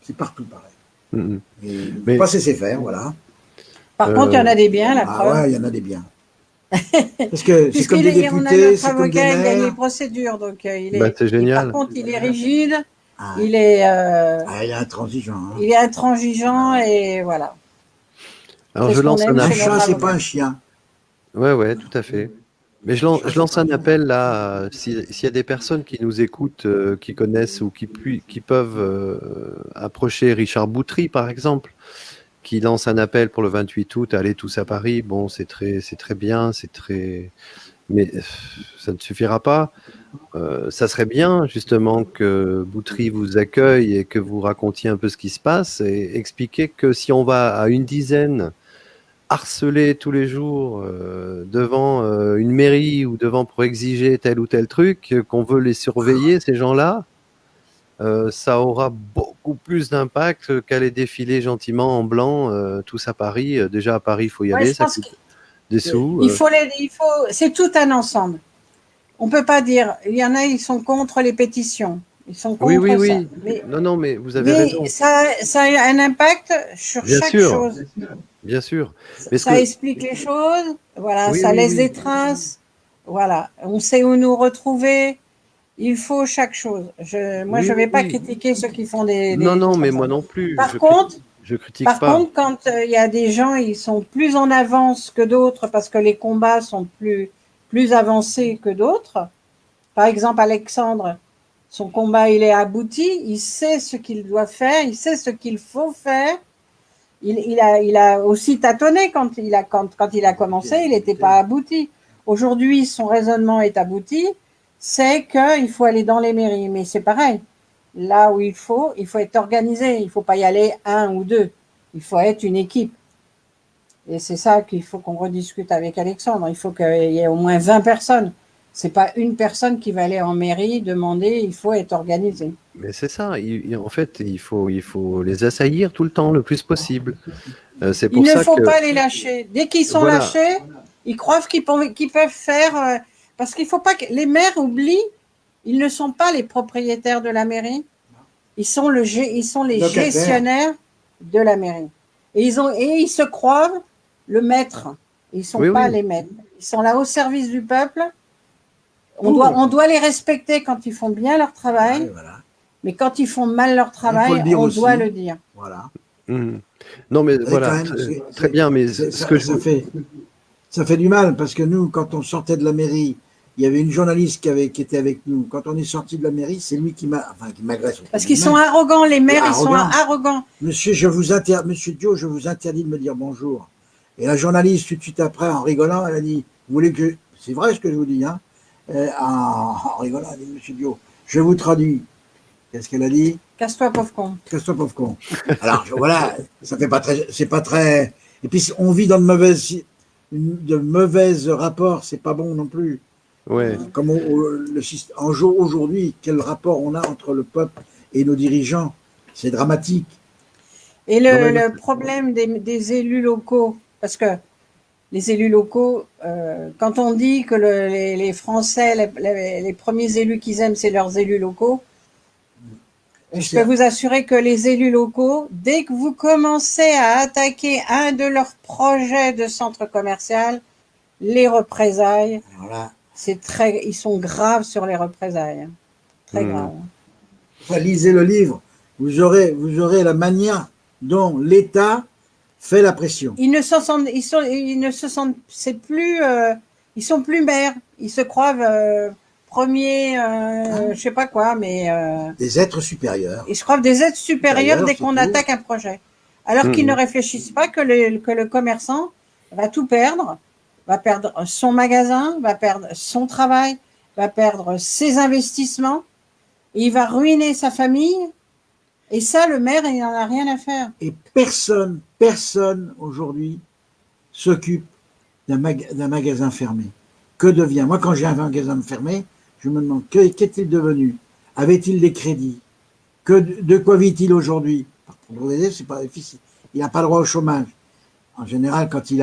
C'est partout pareil. Mhm. Et il ne faut Mais pas se laisser faire, voilà. Par contre, il y en a des biens, la Ah preuve. ouais, il y en a des biens. Parce que c'est comme des On a députés, notre c'est comme des avocat, il gagne les maires. procédures, donc c'est par génial. contre, il est rigide, Ah, il est, il est intransigeant. Hein. il est intransigeant, et voilà. Alors C'est je ce qu'on lance un aime Un chez appel. notre chat, c'est pas avocat. un chien. Ouais, tout à fait. Mais Un chat, je c'est lance pas un un chien. appel là, s'il y a des personnes qui nous écoutent, qui connaissent ou qui peuvent approcher Richard Boutry, par exemple, qui lance un appel pour le 28 août, allez tous à Paris. Bon, c'est très bien, mais ça ne suffira pas. Ça serait bien justement que Boutry vous accueille et que vous racontiez un peu ce qui se passe et expliquer que si on va à une dizaine harceler tous les jours devant une mairie ou devant pour exiger tel ou tel truc, qu'on veut les surveiller, ces gens-là, ça aura beaucoup plus d'impact qu'aller défiler gentiment en blanc tous à Paris. Déjà à Paris, il faut y Ouais, aller, je ça pense coûte des sous. c'est tout un ensemble. On peut pas dire, il y en a, ils sont contre les pétitions, ils sont Oui, oui, contre ça. oui. Non, non, mais vous avez Mais raison. ça a un impact sur Bien chaque sûr, chose. bien sûr. Mais ce Ça que, explique les choses, voilà, oui, ça oui, laisse des oui. traces, voilà. On sait où nous retrouver. Il faut chaque chose. Moi, Oui, je oui, vais pas oui. critiquer ceux qui font Non, des non, trucs mais comme ça. moi non plus. Par contre, Je critique pas. quand il y a des gens, ils sont plus en avance que d'autres parce que les combats sont plus avancés que d'autres. Par exemple, Alexandre, son combat, il est abouti, il sait ce qu'il doit faire, il sait ce qu'il faut faire. Il a aussi tâtonné quand il a commencé, il n'était pas abouti. Aujourd'hui, son raisonnement est abouti, c'est qu'il faut aller dans les mairies. Mais c'est pareil, là où il faut être organisé. Il ne faut pas y aller un ou deux. Il faut être une équipe. Et c'est ça qu'il faut qu'on rediscute avec Alexandre. Il faut qu'il y ait au moins 20 personnes. C'est pas une personne qui va aller en mairie demander, il faut être organisé. Mais c'est ça. En fait, il faut les assaillir tout le temps, le plus possible. C'est Il pour ne ça faut que, pas les lâcher. Dès qu'ils sont voilà. lâchés, ils croient qu'ils peuvent faire. Parce qu'il ne faut pas que les maires oublient, ils ne sont pas les propriétaires de la mairie. Ils sont les Locataire. gestionnaires de la mairie. Et ils se croient le maître. Ils ne sont Oui, pas oui. les maîtres. Ils sont là au service du peuple. Pour. On doit les respecter quand ils font bien leur Ouais, travail, voilà. mais quand ils font mal leur Il faut le travail, dire on doit aussi. le dire. Voilà. Mhm. Non, mais Et quand voilà, même, très bien. Mais ce que je vous, ça fait du mal parce que nous, quand on sortait de la mairie, il y avait une journaliste qui était avec nous. Quand on est sorti de la mairie, c'est lui qui m'agresse. Parce qu'ils sont arrogants, les maires, ils sont Arrogant. arrogants. Monsieur Dio, je vous interdis de me dire bonjour. Et la journaliste, tout de suite après, en rigolant, elle a dit, vous voulez que... C'est vrai ce que je vous dis, hein. En rigolant, elle a dit, Monsieur Dio, je vous traduis. Qu'est-ce qu'elle a dit? Casse-toi, pauvre con. Casse-toi, pauvre con. Alors, voilà, ça fait pas très... C'est pas très... Et puis, on vit dans de mauvais rapports, c'est pas bon non plus. ouais. Comme aujourd'hui, quel rapport on a entre le peuple et nos dirigeants? C'est dramatique. Et Non, mais le problème des élus locaux, parce que les élus locaux, quand on dit que les Français, les premiers élus qu'ils aiment, c'est leurs élus locaux, je peux vous assurer que les élus locaux, dès que vous commencez à attaquer un de leurs projets de centre commercial, les représailles, Voilà. ils sont graves sur les représailles. Très graves. Enfin, lisez le livre, vous aurez la manière dont l'État fait la pression. Ils sont plus maires. Ils se croient premiers, je sais pas quoi, mais Des êtres supérieurs. ils se croient des êtres supérieurs dès qu'on surtout. attaque un projet. Alors qu'ils ne réfléchissent pas que le commerçant va tout perdre, va perdre son magasin, va perdre son travail, va perdre ses investissements, et il va ruiner sa famille. Et ça, le maire, il n'en a rien à faire. Et personne aujourd'hui s'occupe d'un magasin fermé. Que devient? Moi, quand j'ai un magasin fermé, je me demande qu'est-il devenu? Avait-il des crédits? De quoi vit-il aujourd'hui? Pour vous aider, c'est pas difficile. Il n'a pas le droit au chômage. En général, quand s'il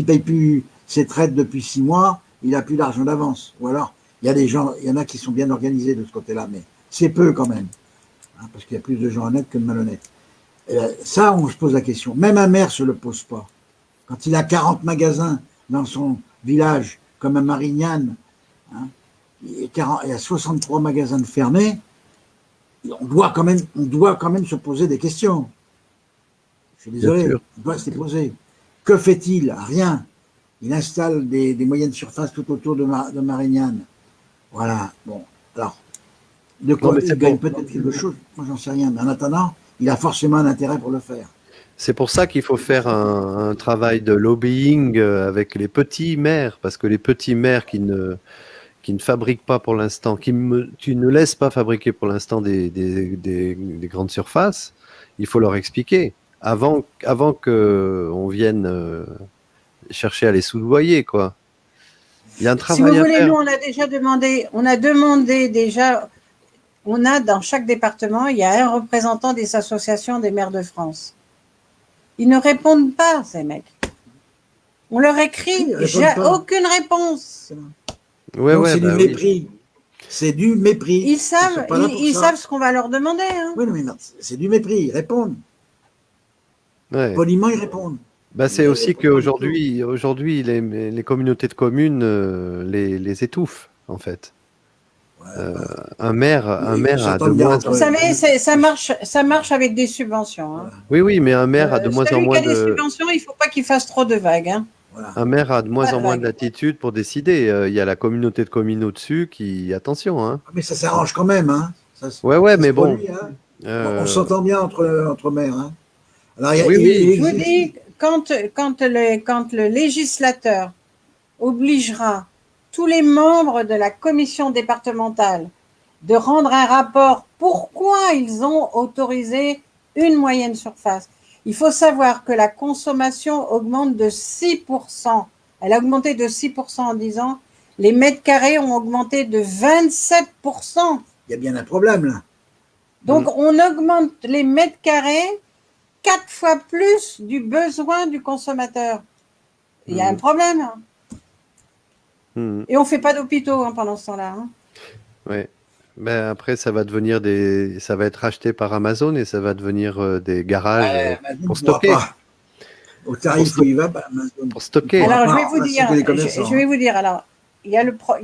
paye plus ses traites depuis 6 mois, il n'a plus d'argent d'avance. Ou alors, il y en a qui sont bien organisés de ce côté-là, mais c'est peu quand même, hein, parce qu'il y a plus de gens honnêtes que de malhonnêtes. Ça, on se pose la question. Même un maire se le pose pas. Quand il a 40 magasins dans son village, comme à Marignane, hein, il y a 63 magasins de fermés, on doit quand même se poser des questions. Je suis désolé, on doit se les poser. Que fait-il? Rien. Il installe des moyennes surfaces tout autour de Marignane. Voilà. Bon, alors, de quoi il gagne peut-être quelque chose, moi j'en sais rien, mais en attendant, il a forcément un intérêt pour le faire. C'est pour ça qu'il faut faire un travail de lobbying avec les petits maires, parce que les petits maires qui ne fabriquent pas pour l'instant, qui ne laissent pas fabriquer pour l'instant des grandes surfaces, il faut leur expliquer avant qu'on vienne chercher à les soudoyer, quoi. Il y a un travail à faire. Si vous voulez, nous, on a dans chaque département, il y a un représentant des associations des maires de France. Ils ne répondent pas, ces mecs. On leur écrit, j'ai aucune réponse. C'est du mépris. C'est du mépris. Ils savent ce qu'on va leur demander. Hein. Oui, mais non, c'est du mépris. Ils répondent. Ouais. Poliment, ils répondent. C'est aussi qu'aujourd'hui, les communautés de communes les étouffent, en fait. Un maire a de moins en moins. Vous savez, ça marche avec des subventions. Hein. Oui, mais un maire a de moins en moins de. Celui qui a des subventions, il ne faut pas qu'il fasse trop de vagues. Hein. Voilà. Un maire a de moins en moins de latitude pour décider. Il y a la communauté de communes au-dessus qui, attention. Hein. Mais ça s'arrange quand même. Hein. Mais bon. Produit, hein. On s'entend bien entre maires. Hein. Alors, je vous dis, quand le législateur obligera tous les membres de la commission départementale de rendre un rapport pourquoi ils ont autorisé une moyenne surface. Il faut savoir que la consommation augmente de 6%. Elle a augmenté de 6% en 10 ans. Les mètres carrés ont augmenté de 27%. Il y a bien un problème là. Donc on augmente les mètres carrés 4 fois plus du besoin du consommateur. Il y a un problème. Hein. Et on ne fait pas d'hôpitaux pendant ce temps-là. Hein. Ouais. Ben après, ça va être racheté par Amazon et ça va devenir des garages pour stocker. Au tarif où il va, Amazon. Pour stocker. Alors, je vais vous dire, alors, il y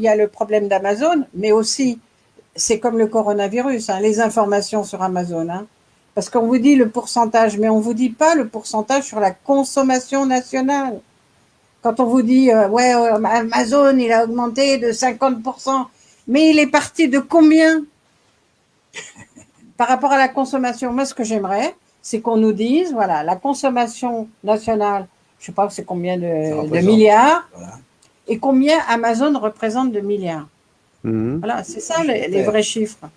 a le problème d'Amazon, mais aussi, c'est comme le coronavirus, hein, les informations sur Amazon. Hein, parce qu'on vous dit le pourcentage, mais on ne vous dit pas le pourcentage sur la consommation nationale. Quand on vous dit, Amazon, il a augmenté de 50%, mais il est parti de combien par rapport à la consommation? Moi, ce que j'aimerais, c'est qu'on nous dise, voilà, la consommation nationale, je ne sais pas c'est combien de milliards, voilà. Et combien Amazon représente de milliards. Voilà, c'est ça les vrais chiffres.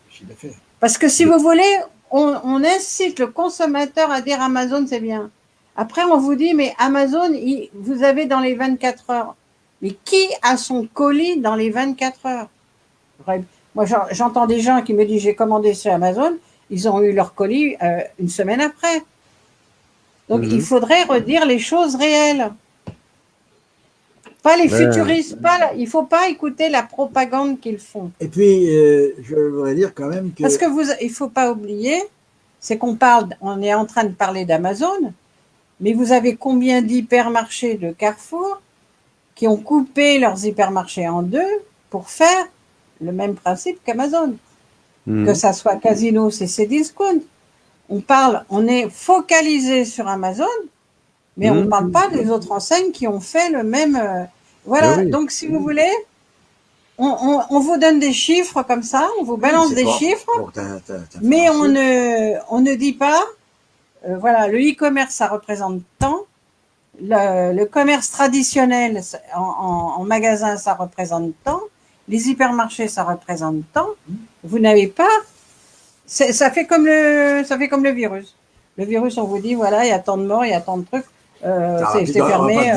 Parce que si vous voulez, on incite le consommateur à dire Amazon, c'est bien. Après, on vous dit, mais Amazon, vous avez dans les 24 heures. Mais qui a son colis dans les 24 heures? Moi, j'entends des gens qui me disent, j'ai commandé sur Amazon, ils ont eu leur colis une semaine après. Donc, il faudrait redire les choses réelles. Pas les futuristes, il ne faut pas écouter la propagande qu'ils font. Et puis, je voudrais dire quand même que... Parce que il ne faut pas oublier, c'est on est en train de parler d'Amazon, mais vous avez combien d'hypermarchés de Carrefour qui ont coupé leurs hypermarchés en deux pour faire le même principe qu'Amazon. Que ça soit Casino, c'est Cdiscount. On est focalisé sur Amazon, mais on ne parle pas des autres enseignes qui ont fait le même. Voilà, oui. Donc si vous voulez, on vous donne des chiffres comme ça, on vous balance des chiffres, mais on ne dit pas, voilà, le e-commerce, ça représente tant, le commerce traditionnel en magasin, ça représente tant, les hypermarchés, ça représente tant. Vous n'avez pas. Ça fait comme le virus. Le virus, on vous dit, voilà, il y a tant de morts, il y a tant de trucs. C'est fermé.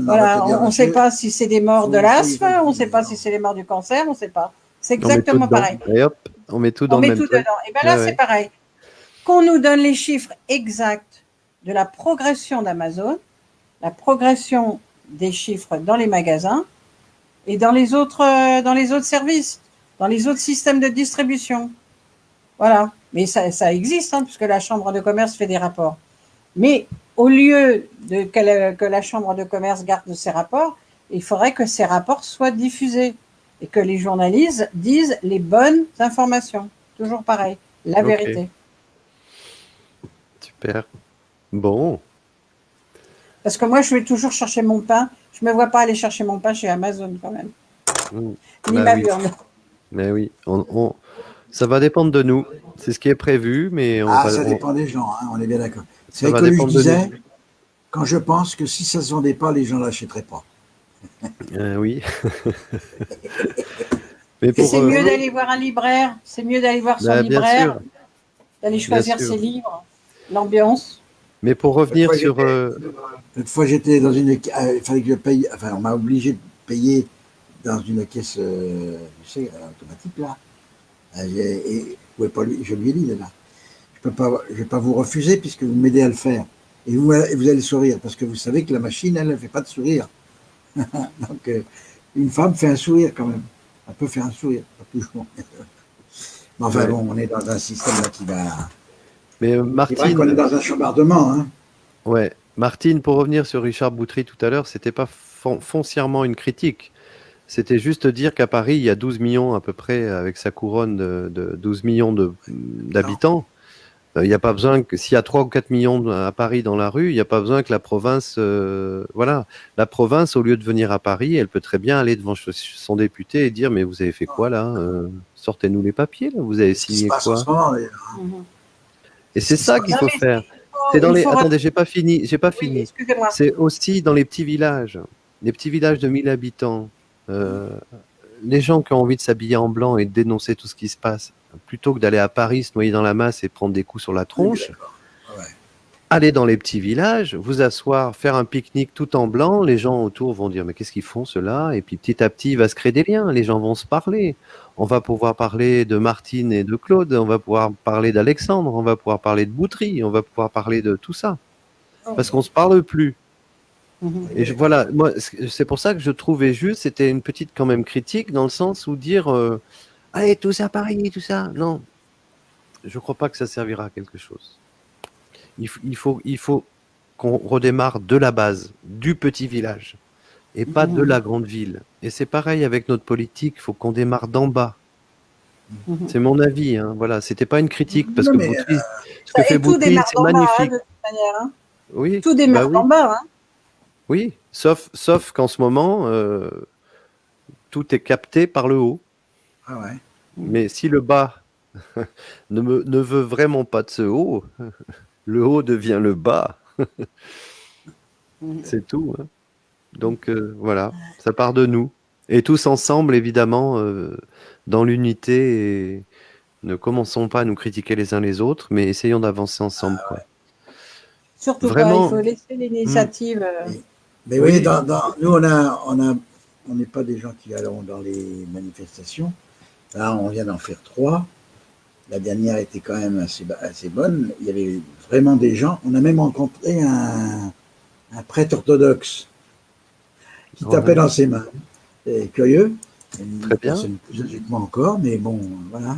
Voilà, on ne sait pas si c'est des morts de l'asthme, on ne sait pas si c'est les morts du cancer, on ne sait pas. C'est exactement pareil. Et hop, on met tout dans le même truc. Dedans. Et bien là, c'est pareil. Qu'on nous donne les chiffres exacts de la progression d'Amazon, la progression des chiffres dans les magasins et dans les autres services, dans les autres systèmes de distribution. Voilà. Mais ça existe, hein, puisque la Chambre de commerce fait des rapports. Mais au lieu que la Chambre de commerce garde ces rapports, il faudrait que ces rapports soient diffusés et que les journalistes disent les bonnes informations. Toujours pareil, la vérité. Super. Bon. Parce que moi, je vais toujours chercher mon pain. Je ne me vois pas aller chercher mon pain chez Amazon quand même. Ni ma viande. Mais oui, ça va dépendre de nous. C'est ce qui est prévu, mais ça dépend des gens, hein, on est bien d'accord. C'est comme je disais, quand je pense que si ça ne se vendait pas, les gens ne l'achèteraient pas. Oui. Mais c'est mieux d'aller voir un libraire, c'est mieux d'aller voir son libraire, d'aller choisir ses livres, l'ambiance. Mais pour revenir sur... Une fois, j'étais dans une... Il fallait que je paye... Enfin, on m'a obligé de payer dans une caisse, tu sais, automatique, là. Et je lui ai dit, là, je ne vais pas vous refuser puisque vous m'aidez à le faire. Et vous allez sourire, parce que vous savez que la machine, elle ne fait pas de sourire. Donc, une femme fait un sourire quand même. Elle peut faire un sourire, pas toujours. Mais enfin bon, on est dans un système là qui va... Mais Martine... on est dans un chambardement. Hein. Ouais. Martine, pour revenir sur Richard Boutry tout à l'heure, c'était pas foncièrement une critique. C'était juste dire qu'à Paris, il y a 12 millions à peu près, avec sa couronne de 12 millions d'habitants. Il n'y a pas besoin que, s'il y a 3 ou 4 millions à Paris dans la rue, il n'y a pas besoin que la province, voilà. La province, au lieu de venir à Paris, elle peut très bien aller devant son député et dire, mais vous avez fait quoi là? Sortez-nous les papiers, là. Vous avez signé quoi? Et c'est ça qu'il faut faire. C'est dans les... Attendez, j'ai pas fini. Oui, c'est aussi dans les petits villages de 1000 habitants. Les gens qui ont envie de s'habiller en blanc et de dénoncer tout ce qui se passe, plutôt que d'aller à Paris, se noyer dans la masse et prendre des coups sur la tronche, aller dans les petits villages, vous asseoir, faire un pique-nique tout en blanc, les gens autour vont dire mais qu'est-ce qu'ils font ceux-là? Et puis petit à petit, il va se créer des liens, les gens vont se parler. On va pouvoir parler de Martine et de Claude, on va pouvoir parler d'Alexandre, on va pouvoir parler de Boutry, on va pouvoir parler de tout ça. Parce qu'on ne se parle plus. Et voilà, moi, c'est pour ça que je trouvais juste, c'était une petite quand même critique, dans le sens où dire allez, tout ça Paris, tout ça. Non, je ne crois pas que ça servira à quelque chose. Il faut qu'on redémarre de la base, du petit village, et pas de la grande ville. Et c'est pareil avec notre politique, il faut qu'on démarre d'en bas. C'est mon avis, hein. Voilà, c'était pas une critique, parce que Boutry, ce que fait Boutry, c'est magnifique. Hein, de toute manière, hein. Oui, tout démarre d'en bas. Hein. Oui, sauf qu'en ce moment, tout est capté par le haut. Ah ouais. Mais si le bas ne veut vraiment pas de ce haut, le haut devient le bas. C'est tout. Hein. Donc voilà, ça part de nous. Et tous ensemble, évidemment, dans l'unité, et ne commençons pas à nous critiquer les uns les autres, mais essayons d'avancer ensemble. Quoi. Surtout vraiment, il faut laisser l'initiative. Mais oui, nous, on n'est pas des gens qui allons dans les manifestations. Là, on vient d'en faire 3. La dernière était quand même assez bonne. Il y avait vraiment des gens. On a même rencontré un prêtre orthodoxe qui tapait Ouais, dans ses mains. C'est curieux. très Une bien. personne plus âgée que moi encore, mais bon, voilà.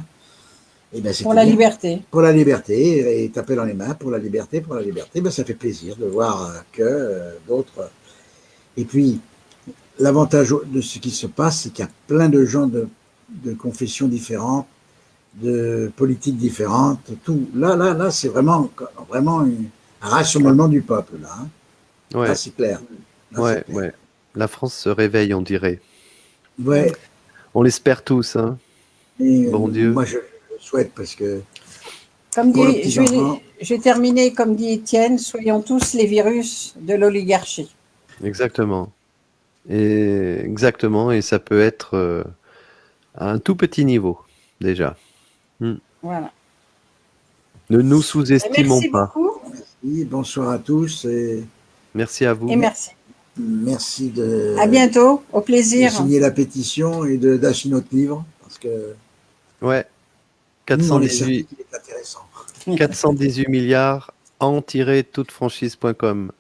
Et ben, Pour c'était la bien. liberté. Pour la liberté, et taper dans les mains pour la liberté, ben, ça fait plaisir de voir que d'autres. Et puis, l'avantage de ce qui se passe, c'est qu'il y a plein de gens de confessions différentes, de politiques différentes, tout. Là, c'est vraiment un rassemblement du peuple, là. Hein. Là, Ouais, c'est clair. Là, c'est ouais, clair. ouais. La France se réveille, on dirait. Mm. Ouais, On l'espère tous, hein. et Bon Dieu. moi, je le souhaite parce que Comme pour les dit, petits-enfants, je vais terminer comme dit Étienne, soyons tous les virus de l'oligarchie. Exactement. Exactement, et ça peut être à un tout petit niveau, déjà. Hmm. Voilà. Ne nous sous-estimons Merci pas. beaucoup oui, bonsoir à tous et Merci à et vous. merci. merci À bientôt, au de plaisir. signer la pétition et d'acheter notre livre parce que Ouais, on est certain 418, qu'il est intéressant. 418 milliards en-toutefranchise.com.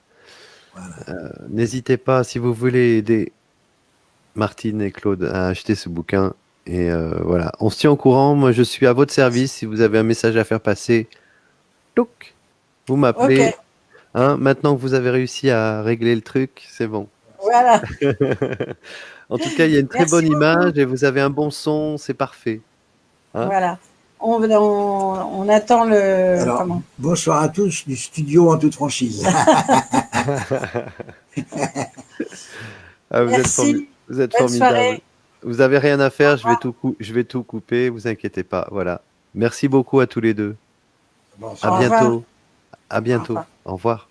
Voilà. N'hésitez pas, si vous voulez aider Martine et Claude à acheter ce bouquin. Et voilà, on se tient au courant. Moi, je suis à votre service. Si vous avez un message à faire passer, touc, vous Ok, m'appelez. Hein, maintenant que vous avez réussi à régler le truc, c'est bon. voilà. En tout cas, il y a une très Merci bonne beaucoup. image et vous avez un bon son, c'est parfait. Hein. Voilà. On attend le Alors, comment? bonsoir à tous du studio en toute franchise. Ah, Merci. vous êtes Bonne formidable. soirée. Vous avez rien à Au faire, revoir. je vais tout couper, vous inquiétez pas. Voilà. Merci beaucoup à tous les deux. À Au Bonsoir. revoir. bientôt. À Au bientôt. revoir. Au revoir.